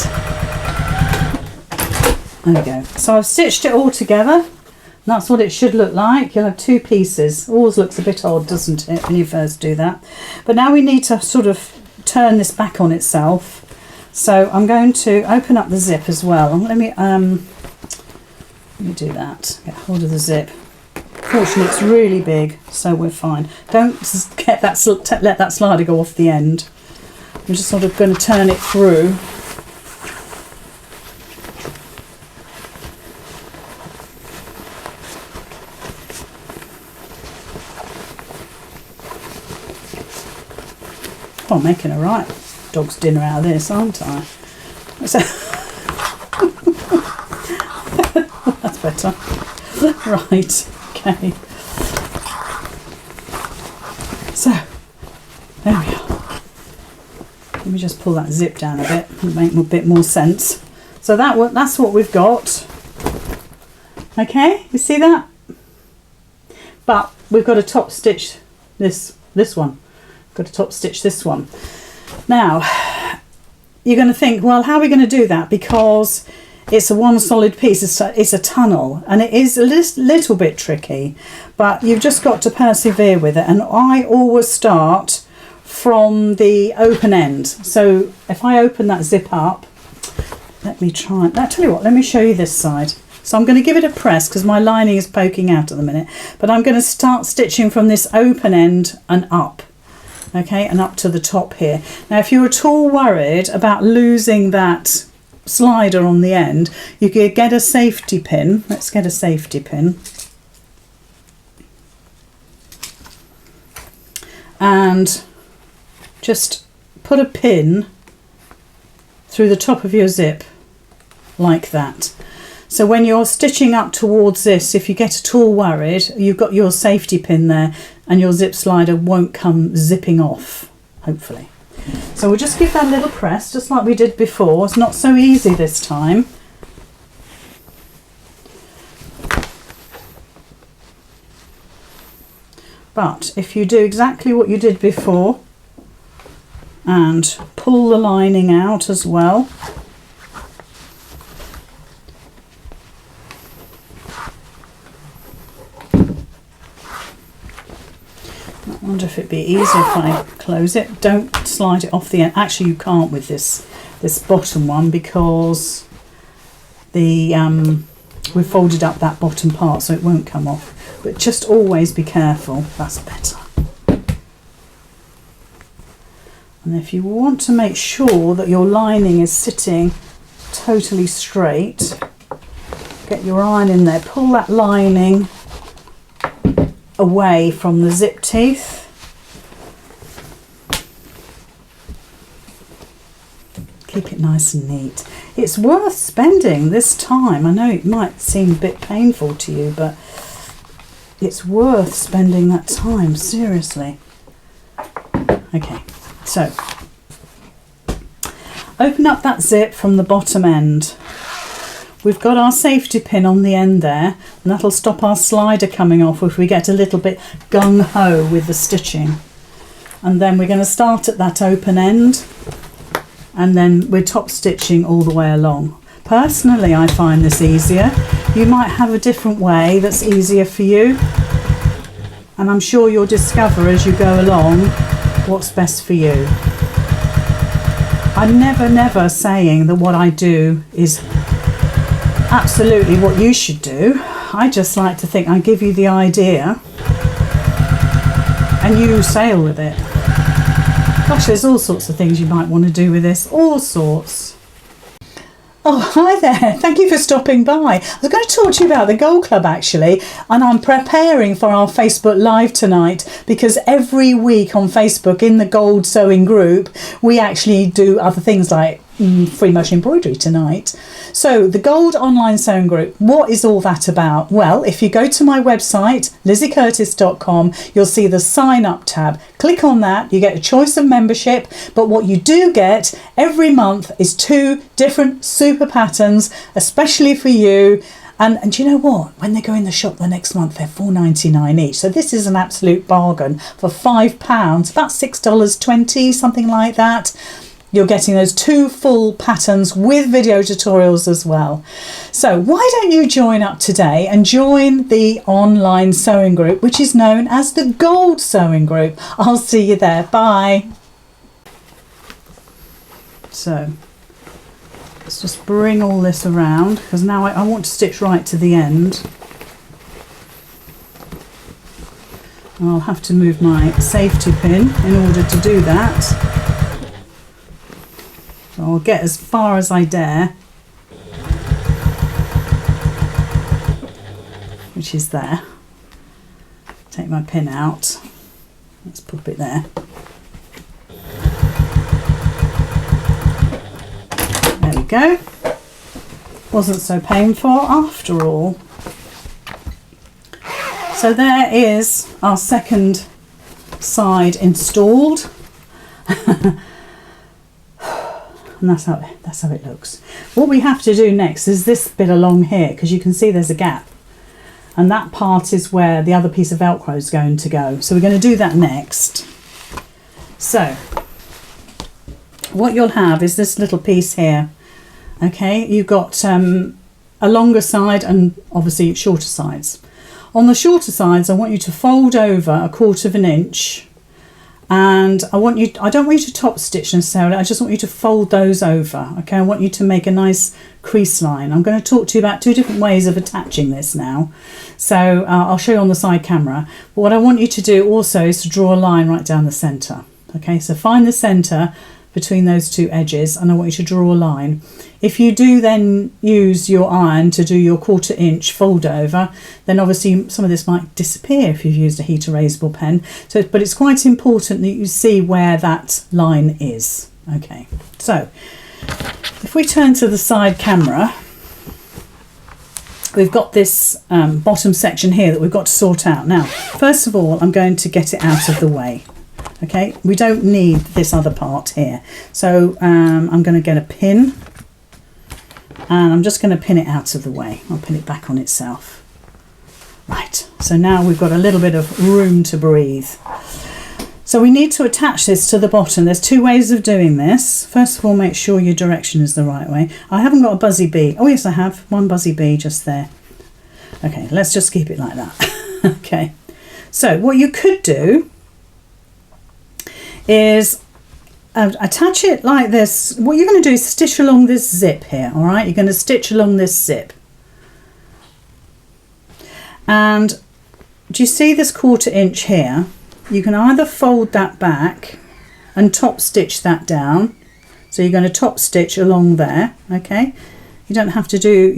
There we go. So I've stitched it all together. That's what it should look like. You'll have two pieces. Always looks a bit odd, doesn't it, when you first do that? But now we need to sort of turn this back on itself. So I'm going to open up the zip as well. Let me do that. Get hold of the zip. Fortunately, it's really big, so we're fine. Don't let that slider go off the end. I'm just sort of going to turn it through. Oh, I'm making a right dog's dinner out of this, aren't I? So that's better. Right, okay. So, there we are. Let me just pull that zip down a bit and make a bit more sense. So that's what we've got. Okay, you see that? But we've got to top stitch this one. Got to top stitch this one. Now you're going to think, well, how are we going to do that, because it's a one solid piece, it's a tunnel and it is a little bit tricky, but you've just got to persevere with it. And I always start from the open end. So if I open that zip up, let me try, I tell you what, let me show you this side. So I'm going to give it a press because my lining is poking out at the minute, but I'm going to start stitching from this open end and up. Okay, and up to the top here. Now if you're at all worried about losing that slider on the end, you could get a safety pin. Let's get a safety pin. And just put a pin through the top of your zip like that. So when you're stitching up towards this, if you get at all worried, you've got your safety pin there and your zip slider won't come zipping off, hopefully. So we'll just give that a little press, just like we did before. It's not so easy this time. But if you do exactly what you did before and pull the lining out as well, I wonder if it'd be easier if I close it. Don't slide it off the end. Actually, you can't with this bottom one because the we've folded up that bottom part, so it won't come off. But just always be careful. That's better. And if you want to make sure that your lining is sitting totally straight, get your iron in there. Pull that lining away from the zip teeth. Keep it nice and neat. It's worth spending this time. I know it might seem a bit painful to you, but it's worth spending that time, seriously. Okay, so open up that zip from the bottom end. We've got our safety pin on the end there, and that'll stop our slider coming off if we get a little bit gung-ho with the stitching. And then we're going to start at that open end, and then we're top stitching all the way along. Personally, I find this easier. You might have a different way that's easier for you, and I'm sure you'll discover as you go along what's best for you. I'm never saying that what I do is absolutely what you should do. I just like to think I give you the idea and you sail with it. Gosh, there's all sorts of things you might want to do with this, all sorts. Oh, hi there. Thank you for stopping by. I was going to talk to you about the Gold Club actually, and I'm preparing for our Facebook Live tonight, because every week on Facebook in the Gold Sewing group, we actually do other things like free motion embroidery tonight. So the Gold Online Sewing Group, what is all that about? Well, if you go to my website, lizzycurtis.com, you'll see the sign up tab. Click on that, you get a choice of membership, but what you do get every month is 2 different super patterns, especially for you. And do you know what? When they go in the shop the next month, they're $4.99 each. So this is an absolute bargain for £5, about $6.20, something like that. You're getting those 2 full patterns with video tutorials as well. So why don't you join up today and join the online sewing group, which is known as the Gold Sewing Group. I'll see you there. Bye. So let's just bring all this around, because now I want to stitch right to the end. And I'll have to move my safety pin in order to do that. I'll get as far as I dare, which is there. Take my pin out. Let's pop it there. There we go. Wasn't so painful after all. So there is our second side installed. And that's how it looks. What we have to do next is this bit along here, because you can see there's a gap, and that part is where the other piece of Velcro is going to go. So we're going to do that next. So what you'll have is this little piece here. Okay, you've got a longer side and obviously shorter sides. On the shorter sides, I want you to fold over 1/4 inch. And I don't want you to top stitch necessarily, I just want you to fold those over. Okay, I want you to make a nice crease line. I'm going to talk to you about 2 different ways of attaching this now. So I'll show you on the side camera. But what I want you to do also is to draw a line right down the centre. Okay, so find the centre between those 2 edges, and I want you to draw a line. If you do then use your iron to do your 1/4 inch fold over, then obviously some of this might disappear if you've used a heat erasable pen. So, but it's quite important that you see where that line is. Okay, so if we turn to the side camera, we've got this bottom section here that we've got to sort out. Now, first of all, I'm going to get it out of the way. Okay, we don't need this other part here. So I'm going to get a pin, and I'm just going to pin it out of the way. I'll pin it back on itself. Right, so now we've got a little bit of room to breathe. So we need to attach this to the bottom. There's 2 ways of doing this. First of all, make sure your direction is the right way. I haven't got a buzzy bee. Oh yes, I have. 1 buzzy bee just there. Okay, let's just keep it like that. Okay, so what you could do is attach it like this. What you're going to do is stitch along this zip here. All right, you're going to stitch along this zip, and do you see this 1/4 inch here? You can either fold that back and top stitch that down. So you're going to top stitch along there. Okay, you don't have to do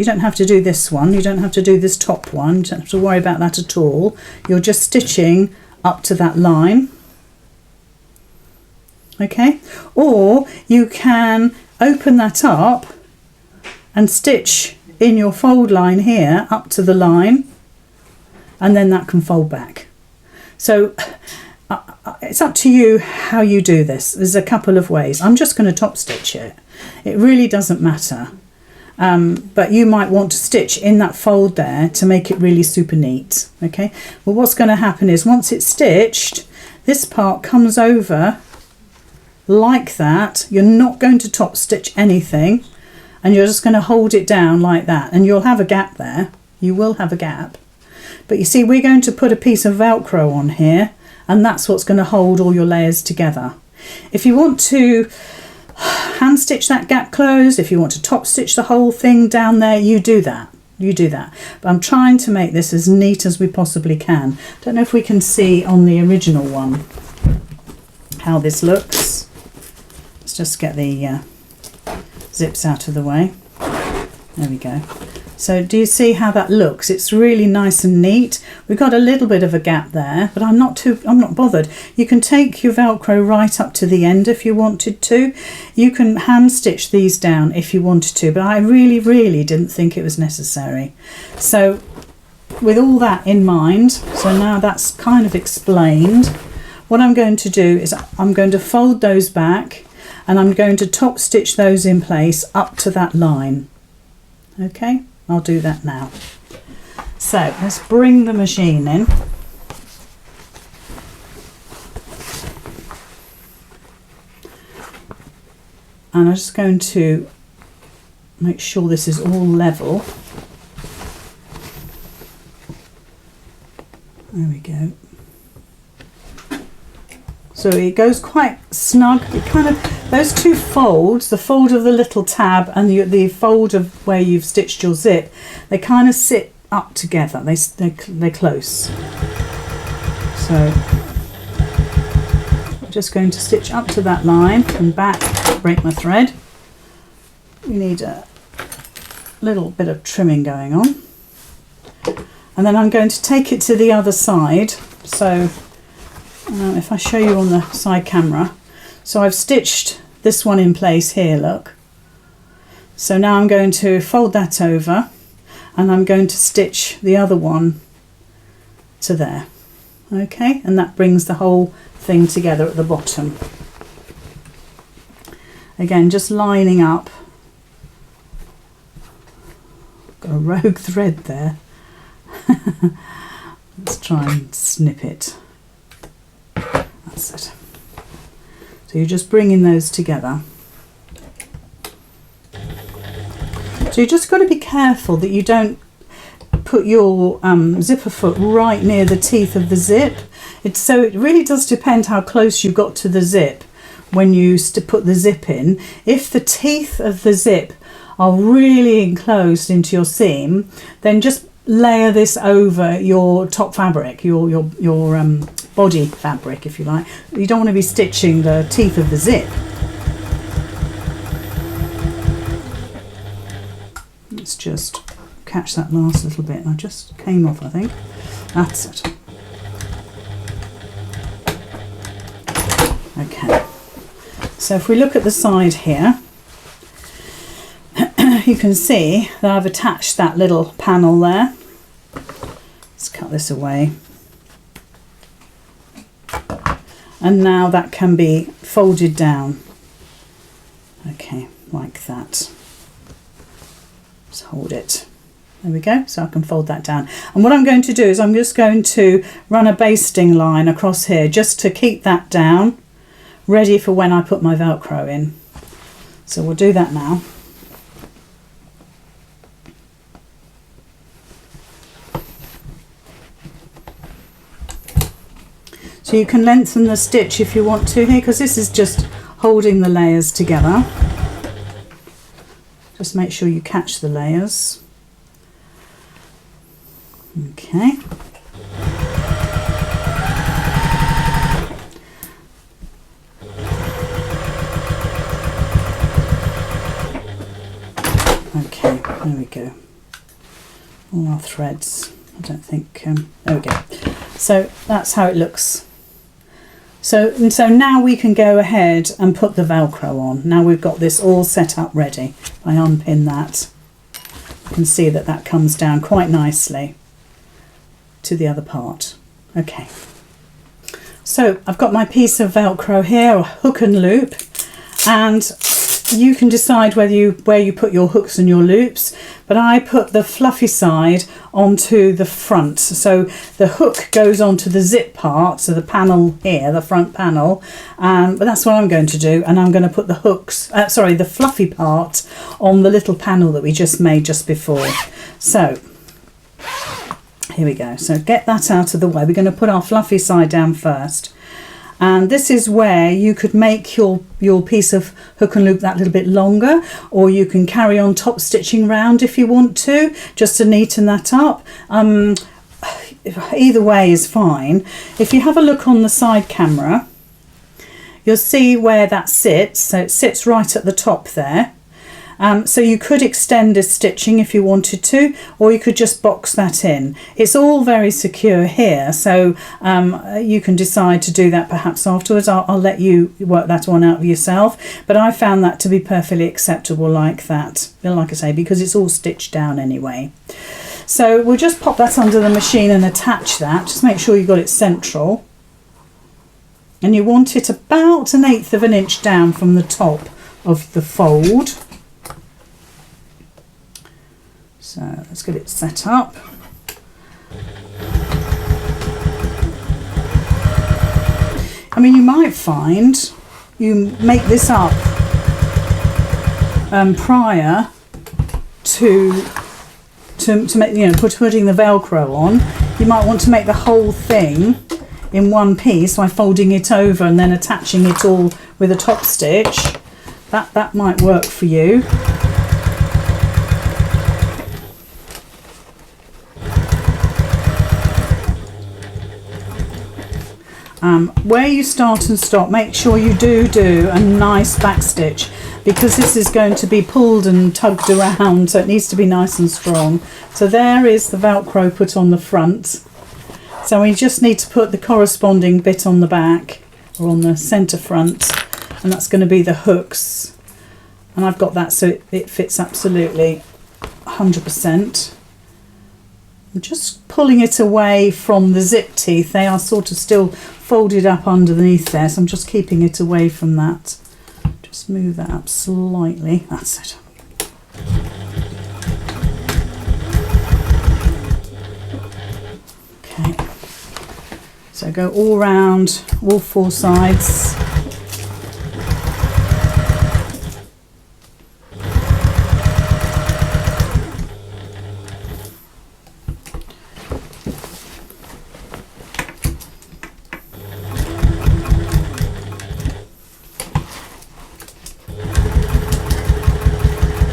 this one, you don't have to do this top one, you don't have to worry about that at all. You're just stitching up to that line. Okay, or you can open that up and stitch in your fold line here up to the line, and then that can fold back. So it's up to you how you do this. There's a couple of ways. I'm just going to top stitch it. It really doesn't matter. But you might want to stitch in that fold there to make it really super neat. Okay, well, what's going to happen is once it's stitched, this part comes over like that. You're not going to top stitch anything, and you're just going to hold it down like that, and you'll have a gap there. You will have a gap, but you see, we're going to put a piece of Velcro on here, and that's what's going to hold all your layers together. If you want to hand stitch that gap closed, if you want to top stitch the whole thing down there, you do that. But I'm trying to make this as neat as we possibly can. Don't know if we can see on the original one how this looks. Let's just get the zips out of the way. There we go. So do you see how that looks? It's really nice and neat. We've got a little bit of a gap there, but I'm not bothered. You can take your Velcro right up to the end if you wanted to. You can hand stitch these down if you wanted to, but I really didn't think it was necessary. So with all that in mind, so now that's kind of explained, what I'm going to do is I'm going to fold those back, and I'm going to top stitch those in place up to that line. Okay, I'll do that now. So let's bring the machine in. And I'm just going to make sure this is all level. There we go. So it goes quite snug. It kind of, those two folds, the fold of the little tab and the fold of where you've stitched your zip, they kind of sit up together. They're close. So I'm just going to stitch up to that line and back, break my thread. We need a little bit of trimming going on. And then I'm going to take it to the other side. So if I show you on the side camera, so I've stitched this one in place here, look. So now I'm going to fold that over, and I'm going to stitch the other one to there. Okay, and that brings the whole thing together at the bottom. Again, just lining up. Got a rogue thread there. Let's try and snip it. That's it. So you're just bringing those together. So you just got to be careful that you don't put your zipper foot right near the teeth of the zip. So it really does depend how close you got to the zip when you put the zip in. If the teeth of the zip are really enclosed into your seam, then just layer this over your top fabric, your body fabric, if you like. You don't want to be stitching the teeth of the zip. Let's just catch that last little bit. I just came off, I think. That's it. Okay. So if we look at the side here, you can see that I've attached that little panel there. Let's cut this away. And now that can be folded down. Okay, like that. Just hold it. There we go. So I can fold that down. And what I'm going to do is I'm just going to run a basting line across here just to keep that down, ready for when I put my Velcro in. So we'll do that now. So you can lengthen the stitch if you want to here, because this is just holding the layers together. Just make sure you catch the layers. Okay. Okay, there we go. All our threads. I don't think, there we go. So that's how it looks. So now we can go ahead and put the Velcro on. Now we've got this all set up ready. If I unpin that, you can see that that comes down quite nicely to the other part. Okay. So I've got my piece of Velcro here, or hook and loop, and you can decide where you put your hooks and your loops, but I put the fluffy side onto the front. So the hook goes onto the zip part, so the panel here, the front panel, but that's what I'm going to do, and I'm going to put the the fluffy part on the little panel that we just made just before. So here we go. So get that out of the way. We're going to put our fluffy side down first. And this is where you could make your piece of hook and loop that little bit longer, or you can carry on top stitching round if you want to, just to neaten that up. Either way is fine. If you have a look on the side camera, you'll see where that sits. So it sits right at the top there. So you could extend this stitching if you wanted to, or you could just box that in. It's all very secure here, so you can decide to do that perhaps afterwards. I'll let you work that one out for yourself, but I found that to be perfectly acceptable like that, like I say, because it's all stitched down anyway. So we'll just pop that under the machine and attach that. Just make sure you've got it central, and you want it about 1/8 of an inch down from the top of the fold. So let's get it set up. I mean, you might find you make this up prior to make, putting the Velcro on. You might want to make the whole thing in one piece by folding it over and then attaching it all with a top stitch. That might work for you. Where you start and stop, make sure you do a nice back stitch, because this is going to be pulled and tugged around, so it needs to be nice and strong. So there is the Velcro put on the front. So we just need to put the corresponding bit on the back, or on the centre front, and that's going to be the hooks. And I've got that so it fits absolutely 100%. I'm just pulling it away from the zip teeth. They are sort of still folded up underneath there, so I'm just keeping it away from that. Just move that up slightly. That's it. Okay. So go all round, all four sides.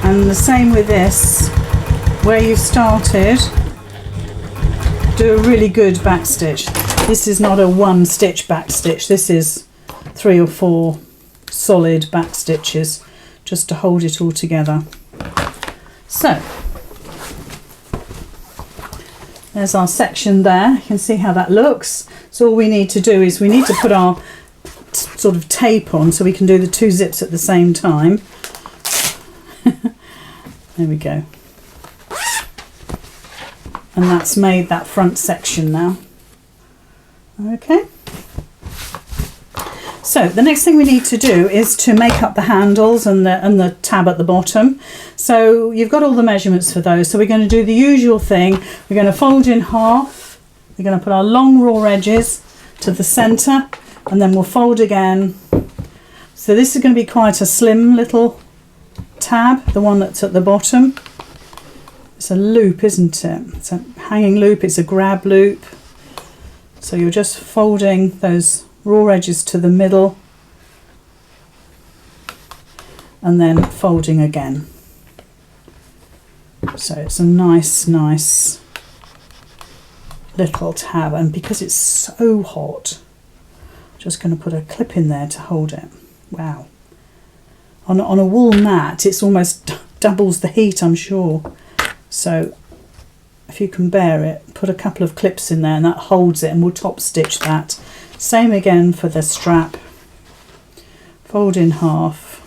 And the same with this, where you started, do a really good back stitch. This is not a one stitch back stitch, this is 3 or 4 solid back stitches just to hold it all together. So there's our section there. You can see how that looks. So all we need to do is we need to put our sort of tape on so we can do the 2 zips at the same time. There we go. And that's made that front section now. Okay. So the next thing we need to do is to make up the handles and the tab at the bottom. So you've got all the measurements for those. So we're going to do the usual thing. We're going to fold in half. We're going to put our long raw edges to the centre, and then we'll fold again. So this is going to be quite a slim little tab, the one that's at the bottom. It's a loop, isn't it? It's a hanging loop, it's a grab loop. So you're just folding those raw edges to the middle and then folding again. So it's a nice little tab, and because it's so hot, I'm just going to put a clip in there to hold it. Wow. On a wool mat, it's almost doubles the heat, I'm sure. So if you can bear it, put a couple of clips in there and that holds it, and we'll top stitch that. Same again for the strap. Fold in half.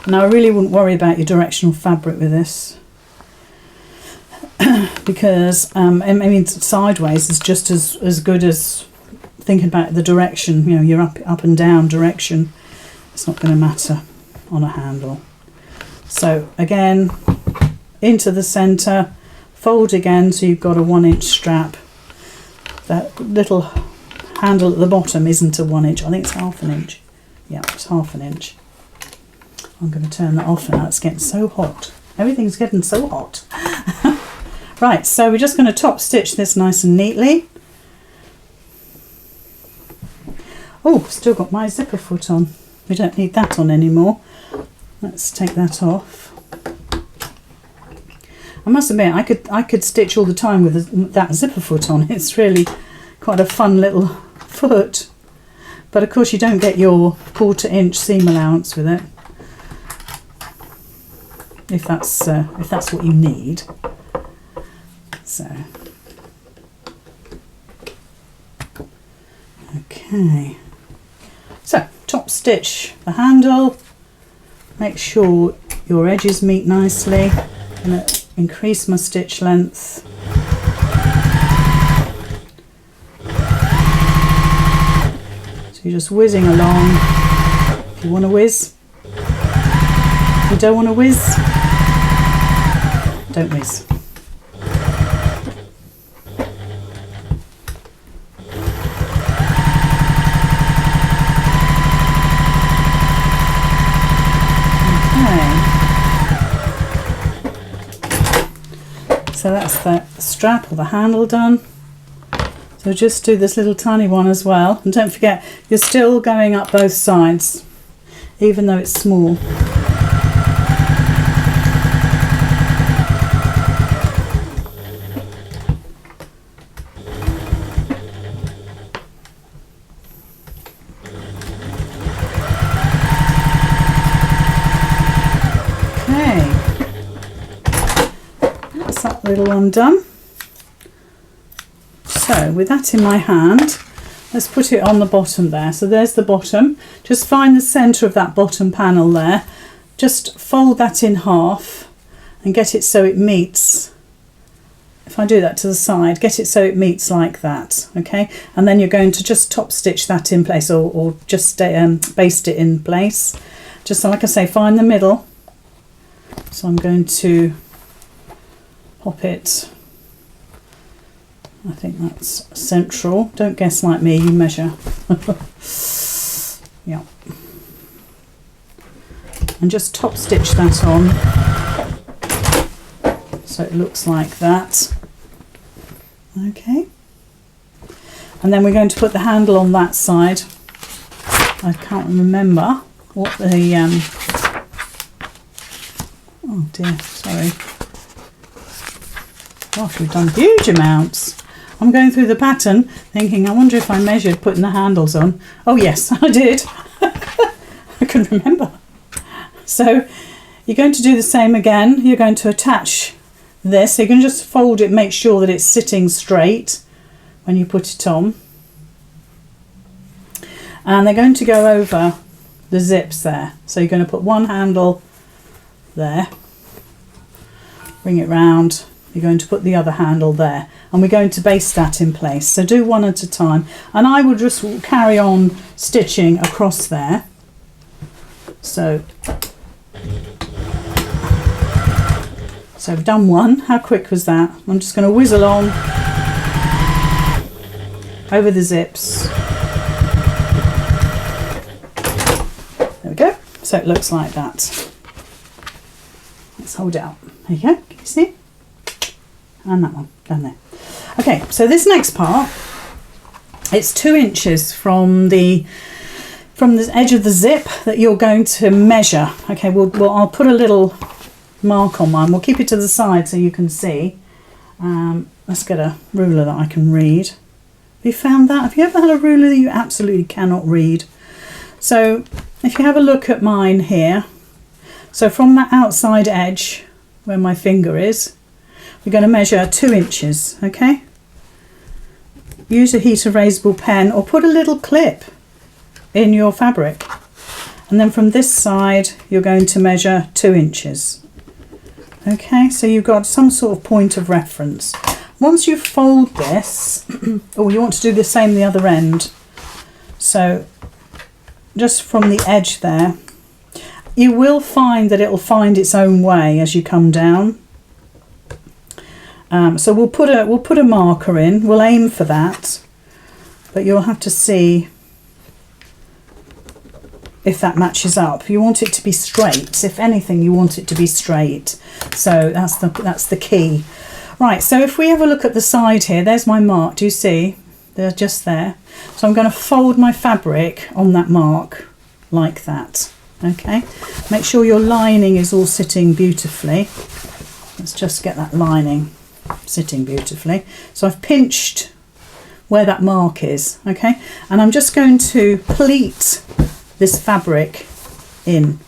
Now I really wouldn't worry about your directional fabric with this, because I mean sideways is just as good as thinking about the direction, you know, your up and down direction, it's not going to matter on a handle. So again, into the centre, fold again, so you've got a 1 inch strap. That little handle at the bottom isn't a 1 inch, I think it's ½ inch. Yeah, it's ½ inch. I'm going to turn that off now, it's getting so hot. Everything's getting so hot. Right, so we're just going to top stitch this nice and neatly. Oh, still got my zipper foot on. We don't need that on anymore. Let's take that off. I must admit, I could stitch all the time with that zipper foot on. It's really quite a fun little foot. But of course you don't get your 1/4 inch seam allowance with it. If that's what you need. So, okay. So, top stitch the handle. Make sure your edges meet nicely. I'm going to increase my stitch length. So you're just whizzing along. If you want to whiz. If you don't want to whiz, don't whiz. So that's the strap or the handle done. So just do this little tiny one as well. And don't forget, you're still going up both sides, even though it's small. Little one done. So with that in my hand, let's put it on the bottom there. So there's the bottom. Just find the centre of that bottom panel there. Just fold that in half and get it so it meets. If I do that to the side, get it so it meets like that. Okay, and then you're going to just top stitch that in place, or just baste it in place. Just like I say, find the middle. So I'm going to pop it, I think that's central. Don't guess like me, you measure. Yeah. And just top stitch that on so it looks like that. Okay. And then we're going to put the handle on that side. I can't remember what the oh dear, sorry. Gosh, we've done huge amounts. I'm going through the pattern thinking, I wonder if I measured putting the handles on. Oh yes, I did. I can remember. So you're going to do the same again. You're going to attach this. So you can just fold it, make sure that it's sitting straight when you put it on. And they're going to go over the zips there. So you're going to put one handle there, bring it round. You're going to put the other handle there, and we're going to baste that in place. So do one at a time, and I would just carry on stitching across there. So I've done one. How quick was that? I'm just going to whiz along over the zips. There we go. So it looks like that. Let's hold it up. There you go. Can you see? And that one down there. Okay, so this next part, it's 2 inches from the edge of the zip that you're going to measure. Okay, well I'll put a little mark on mine. We'll keep it to the side so you can see. Let's get a ruler that I can read. Have you found that? Have you ever had a ruler that you absolutely cannot read? So if you have a look at mine here, so from that outside edge where my finger is, we're going to measure 2 inches, okay? Use a heat erasable pen or put a little clip in your fabric. And then from this side, you're going to measure 2 inches. Okay, so you've got some sort of point of reference. Once you fold this, oh, you want to do the same the other end. So just from the edge there, you will find that it'll find its own way as you come down. So we'll put a marker in. We'll aim for that, but you'll have to see if that matches up. You want it to be straight. If anything, you want it to be straight. So that's the key. Right, so if we have a look at the side here, there's my mark. Do you see? They're just there. So I'm going to fold my fabric on that mark like that. Okay, make sure your lining is all sitting beautifully. Let's just get that lining sitting beautifully. So I've pinched where that mark is, okay, and I'm just going to pleat this fabric in.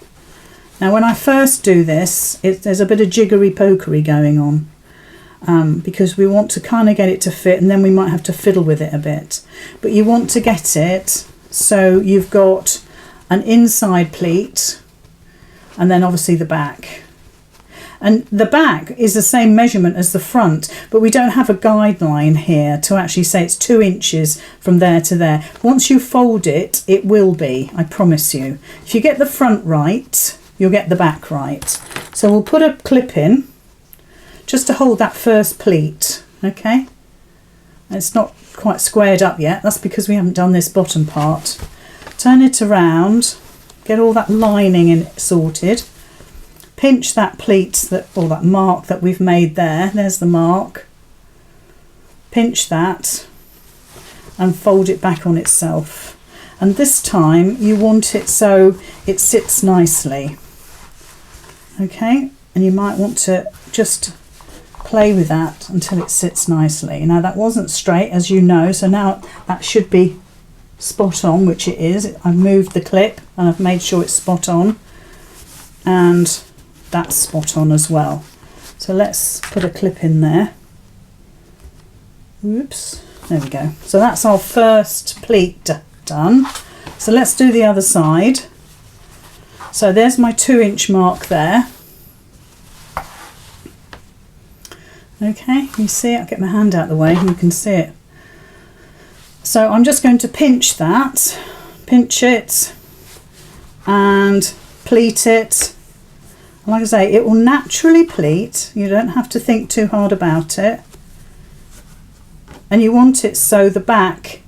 Now when I first do this, there's a bit of jiggery pokery going on, because we want to kind of get it to fit, and then we might have to fiddle with it a bit, but you want to get it so you've got an inside pleat and then obviously the back. And the back is the same measurement as the front, but we don't have a guideline here to actually say it's 2 inches from there to there. Once you fold it, it will be, I promise you. If you get the front right, you'll get the back right. So we'll put a clip in just to hold that first pleat, okay? It's not quite squared up yet. That's because we haven't done this bottom part. Turn it around, get all that lining in sorted. Pinch that pleat, or that mark that we've made there. There's the mark. Pinch that and fold it back on itself. And this time you want it so it sits nicely. Okay, and you might want to just play with that until it sits nicely. Now that wasn't straight, as you know, so now that should be spot on, which it is. I've moved the clip and I've made sure it's spot on, and that's spot on as well. So let's put a clip in there. Oops, there we go. So that's our first pleat done. So let's do the other side. So there's my 2-inch mark there. Okay, you see it? I'll get my hand out the way and you can see it. So I'm just going to pinch that, pinch it and pleat it. And like I say, it will naturally pleat. You don't have to think too hard about it. And you want it so the back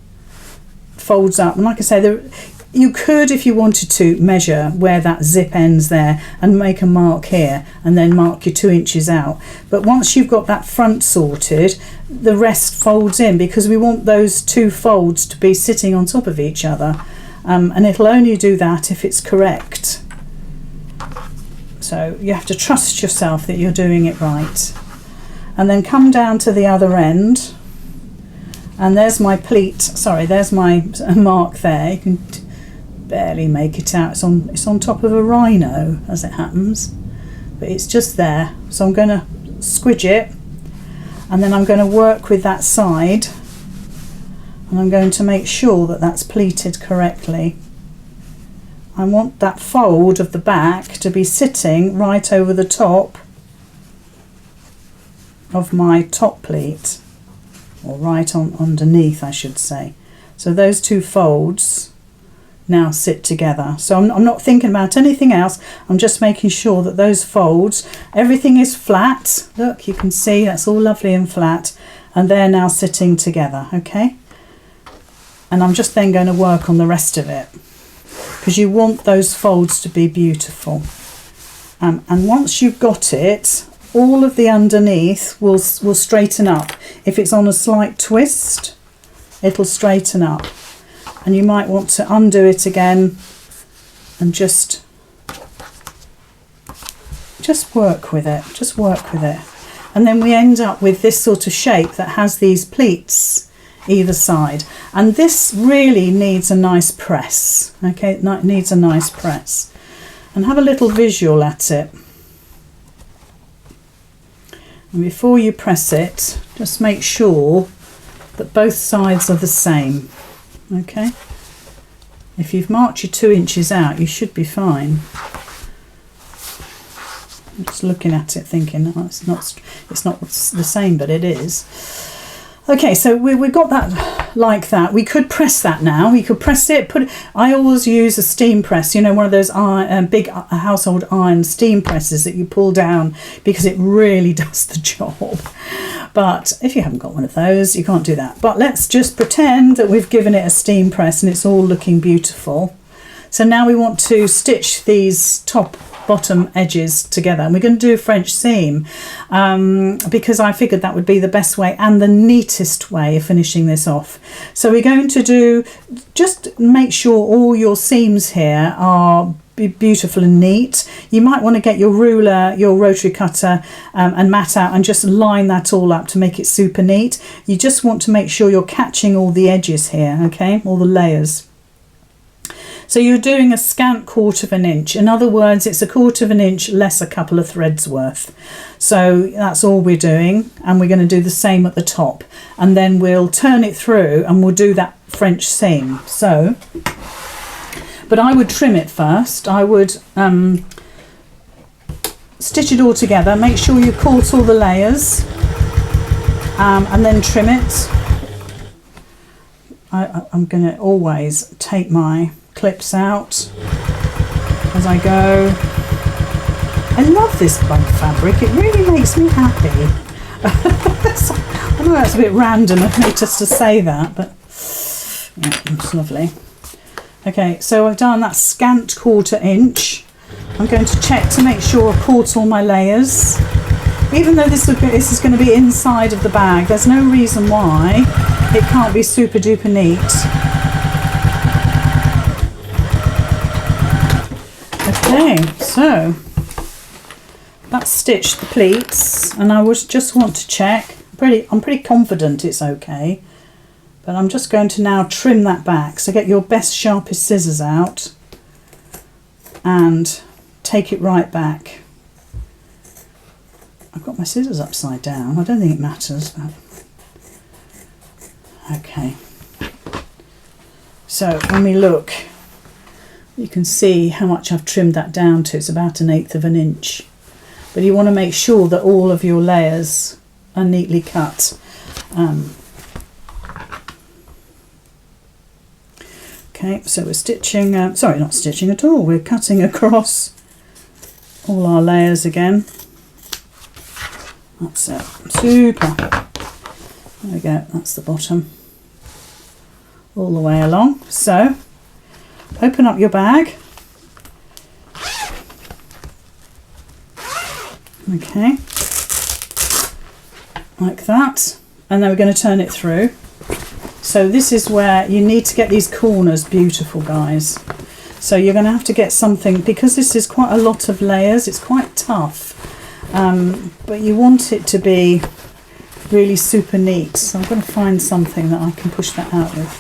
folds up. And like I say, you could, if you wanted to, measure where that zip ends there and make a mark here and then mark your 2 inches out. But once you've got that front sorted, the rest folds in, because we want those 2 folds to be sitting on top of each other. And it'll only do that if it's correct. So you have to trust yourself that you're doing it right. And then come down to the other end. And there's my pleat, sorry, there's my mark there. You can barely make it out. It's on top of a rhino, as it happens, but it's just there. So I'm going to squidge it, and then I'm going to work with that side, and I'm going to make sure that that's pleated correctly. I want that fold of the back to be sitting right over the top of my top pleat, or right on underneath, I should say. So those 2 folds now sit together. So I'm not thinking about anything else. I'm just making sure that those folds, everything is flat. Look, you can see that's all lovely and flat, and they're now sitting together. Okay, and I'm just then going to work on the rest of it, because you want those folds to be beautiful. And once you've got it, all of the underneath will straighten up. If it's on a slight twist, it'll straighten up. And you might want to undo it again and just work with it, just work with it. And then we end up with this sort of shape that has these pleats either side. And this really needs a nice press, okay? It needs a nice press. And have a little visual at it. And before you press it, just make sure that both sides are the same. Okay, if you've marked your 2 inches out, you should be fine. I'm just looking at it thinking, oh, it's not the same, but it is. Okay, so we got that like that. We could press that now. We could press it, I always use a steam press, you know, one of those big household iron steam presses that you pull down, because it really does the job. But if you haven't got one of those, you can't do that. But let's just pretend that we've given it a steam press and it's all looking beautiful. So now we want to stitch these bottom edges together, and we're going to do a French seam because I figured that would be the best way and the neatest way of finishing this off. So we're going to just make sure all your seams here are beautiful and neat. You might want to get your ruler, your rotary cutter and mat out and just line that all up to make it super neat. You just want to make sure you're catching all the edges here, okay, all the layers. So you're doing a scant 1/4 of an inch. In other words, it's a 1/4 of an inch less a couple of threads worth. So that's all we're doing, and we're going to do the same at the top, and then we'll turn it through and we'll do that French seam. So, but I would trim it first. I would stitch it all together, make sure you caught all the layers, and then trim it. I'm going to always take my clips out as I go. I love this bug fabric, it really makes me happy. I know that's a bit random of me just to say that, but yeah, it's lovely. Okay, so I've done that scant 1/4 inch. I'm going to check to make sure I've caught all my layers. Even though this is going to be inside of the bag, there's no reason why it can't be super duper neat. Okay, so that's stitched the pleats, and I would just want to check. I'm pretty confident it's okay, but I'm just going to now trim that back. So get your best, sharpest scissors out and take it right back. I've got my scissors upside down. I don't think it matters, but okay. So when we look, you can see how much I've trimmed that down to. It's about 1/8 of an inch. But you want to make sure that all of your layers are neatly cut. Okay, so we're stitching, sorry, not stitching at all. We're cutting across all our layers again. That's it. Super. There we go. That's the bottom. All the way along. So open up your bag. Okay. Like that. And then we're going to turn it through. So this is where you need to get these corners beautiful, guys. So you're going to have to get something, because this is quite a lot of layers. It's quite tough. But you want it to be really super neat. So I'm going to find something that I can push that out with.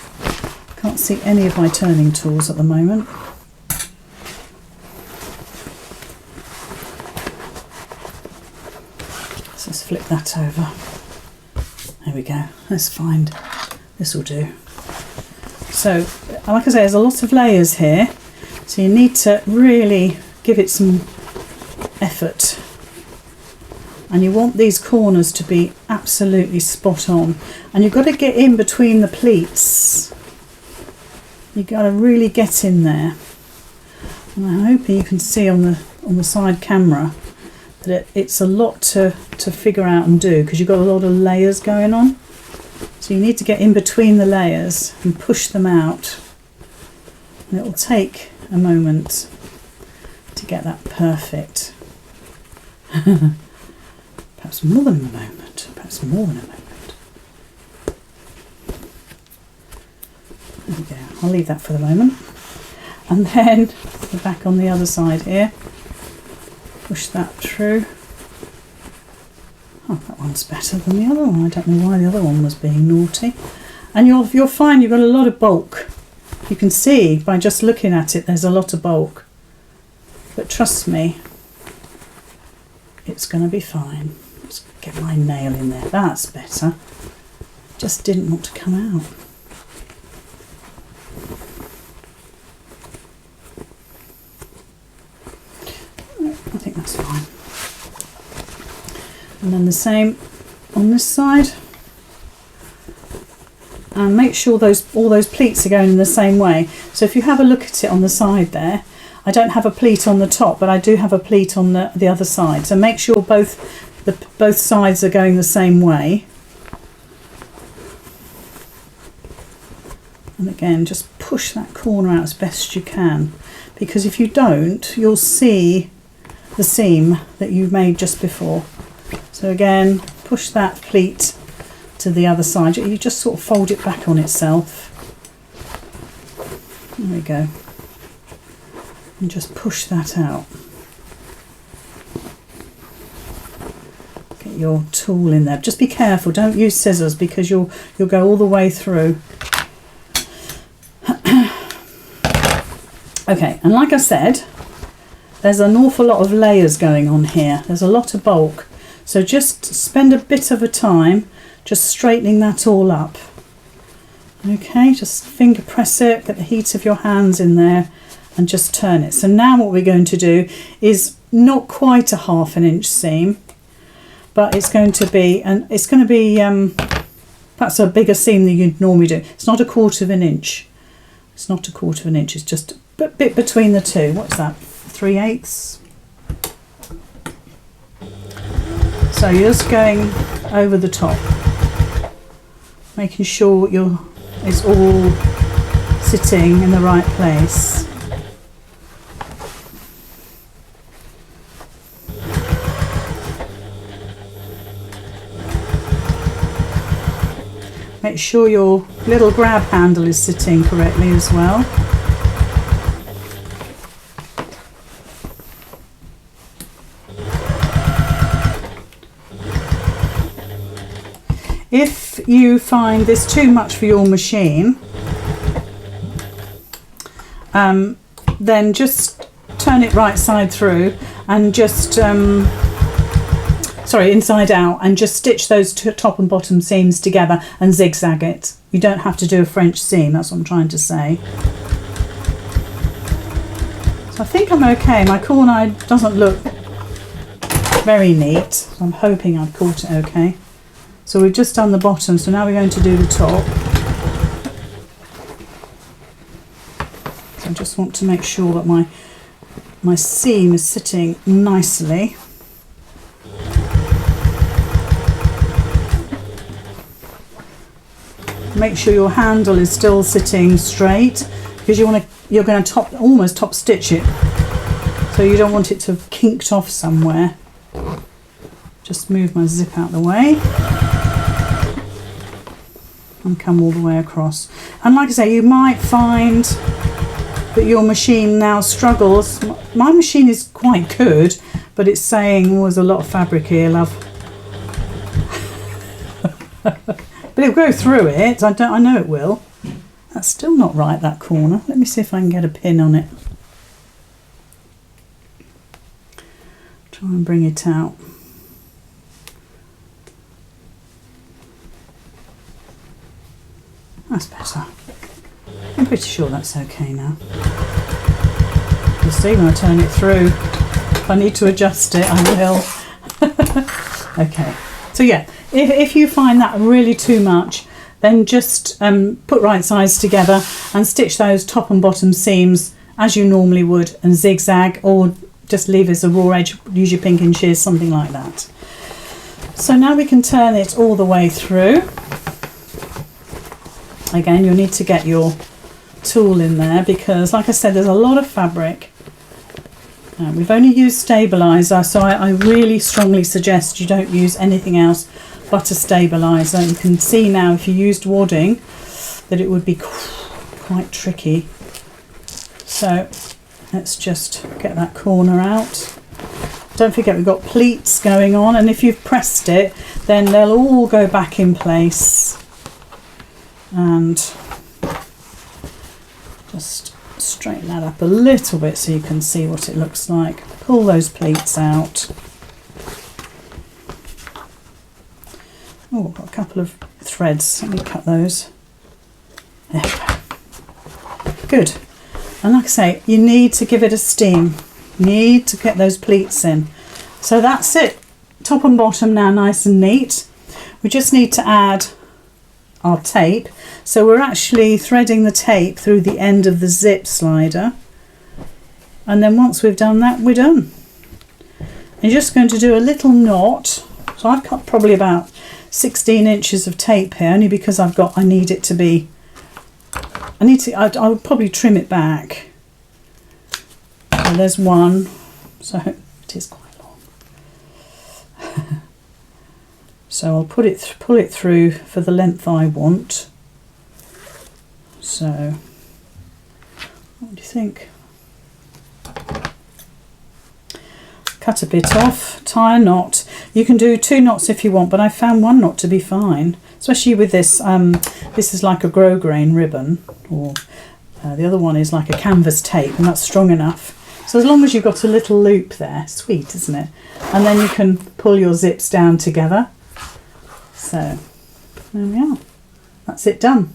Can't see any of my turning tools at the moment. So let's flip that over. There we go. Let's find, this will do. So like I say, there's a lot of layers here. So you need to really give it some effort. And you want these corners to be absolutely spot on. And you've got to get in between the pleats. You've got to really get in there. And I'm hoping you can see on the side camera that it's a lot to figure out and do, because you've got a lot of layers going on. So you need to get in between the layers and push them out. And it will take a moment to get that perfect. Perhaps more than a moment. Perhaps more than a moment. There we go. I'll leave that for the moment. And then we're back on the other side here. Push that through. Oh, that one's better than the other one. I don't know why the other one was being naughty. And you'll find you've got a lot of bulk. You can see by just looking at it there's a lot of bulk. But trust me, it's going to be fine. Let's get my nail in there. That's better. Just didn't want to come out. I think that's fine. And then the same on this side. and make sure all those pleats are going in the same way. So if you have a look at it on the side there, I don't have a pleat on the top, but I do have a pleat on the other side. So make sure both sides are going the same way. And again, just push that corner out as best you can, because if you don't, you'll see the seam that you made just before. So again, push that pleat to the other side. You just sort of fold it back on itself. There we go. And just push that out. Get your tool in there. Just be careful, don't use scissors, because you'll go all the way through. Okay, and like I said, there's an awful lot of layers going on here. There's a lot of bulk. So just spend a bit of a time just straightening that all up. Okay, just finger press it, get the heat of your hands in there and just turn it. So now what we're going to do is not quite a 1/2 inch seam, but it's going to be perhaps a bigger seam than you'd normally do. It's not a 1/4 inch. It's not a 1/4 inch. It's just a bit between the two. What's that? 3/8. So you're just going over the top, making sure it's all sitting in the right place. Make sure your little grab handle is sitting correctly as well. If you find this too much for your machine, then just turn it right side through and just inside out, and just stitch those top and bottom seams together and zigzag it. You don't have to do a French seam, that's what I'm trying to say. So I think I'm okay. My corner doesn't look very neat, so I'm hoping I've caught it okay. So we've just done the bottom, so now we're going to do the top. So I just want to make sure that my seam is sitting nicely. Make sure your handle is still sitting straight, because you're going to almost top stitch it, so you don't want it to have kinked off somewhere. Just move my zip out the way and come all the way across. And like I say, you might find that your machine now struggles. My machine is quite good, but it's saying there's a lot of fabric here, love. But it'll go through it. I know it will. That's still not right, that corner. Let me see if I can get a pin on it. Try and bring it out. That's better. I'm pretty sure that's okay now. You'll see when I turn it through. If I need to adjust it, I will. Okay. So yeah, if you find that really too much, then just put right sides together and stitch those top and bottom seams as you normally would, and zigzag, or just leave as a raw edge, use your pinking shears, something like that. So now we can turn it all the way through. Again, you'll need to get your tool in there, because like I said, there's a lot of fabric. We've only used stabiliser, so I really strongly suggest you don't use anything else but a stabiliser. You can see now, if you used wadding, that it would be quite tricky. So let's just get that corner out. Don't forget, we've got pleats going on, and if you've pressed it, then they'll all go back in place. And just straighten that up a little bit so you can see what it looks like. Pull those pleats out. Oh, I've got a couple of threads. Let me cut those. There we go. Good. And like I say, you need to give it a steam. You need to get those pleats in. So that's it. Top and bottom now nice and neat. We just need to add our tape. So we're actually threading the tape through the end of the zip slider, and then once we've done that, we're done. And you're just going to do a little knot. So I've cut probably about 16 inches of tape here, only because I need it to be, I'll probably trim it back. So there's one, so it is quite long. So I'll pull it through for the length I want. So what do you think? Cut a bit off, tie a knot. You can do 2 knots if you want, but I found 1 knot to be fine, especially with this. This is like a grosgrain ribbon, or the other one is like a canvas tape, and that's strong enough. So as long as you've got a little loop there, sweet, isn't it? And then you can pull your zips down together. So there we are. That's it done.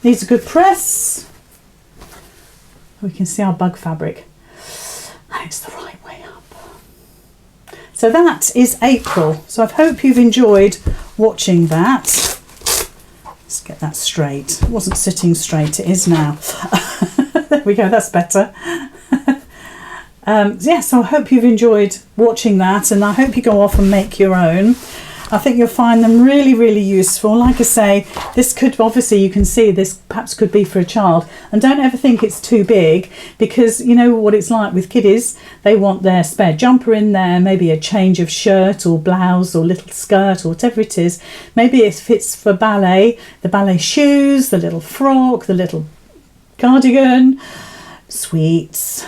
Needs a good press. We can see our bug fabric. And it's the right way up. So that is April. So I hope you've enjoyed watching that. Let's get that straight. It wasn't sitting straight, it is now. There we go, that's better. So I hope you've enjoyed watching that, and I hope you go off and make your own. I think you'll find them really, really useful. Like I say, this could, obviously you can see this perhaps could be for a child. And don't ever think it's too big, because you know what it's like with kiddies. They want their spare jumper in there, maybe a change of shirt or blouse or little skirt or whatever it is. Maybe it fits for ballet, the ballet shoes, the little frock, the little cardigan, sweets.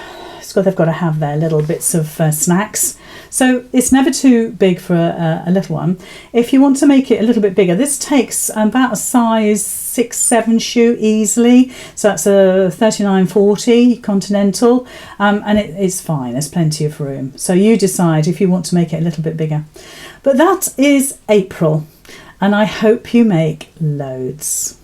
They've got to have their little bits of snacks. So it's never too big for a little one. If you want to make it a little bit bigger, this takes about a size 6-7 shoe easily. So that's a 39-40 Continental, and it's fine. There's plenty of room. So you decide if you want to make it a little bit bigger. But that is April, and I hope you make loads.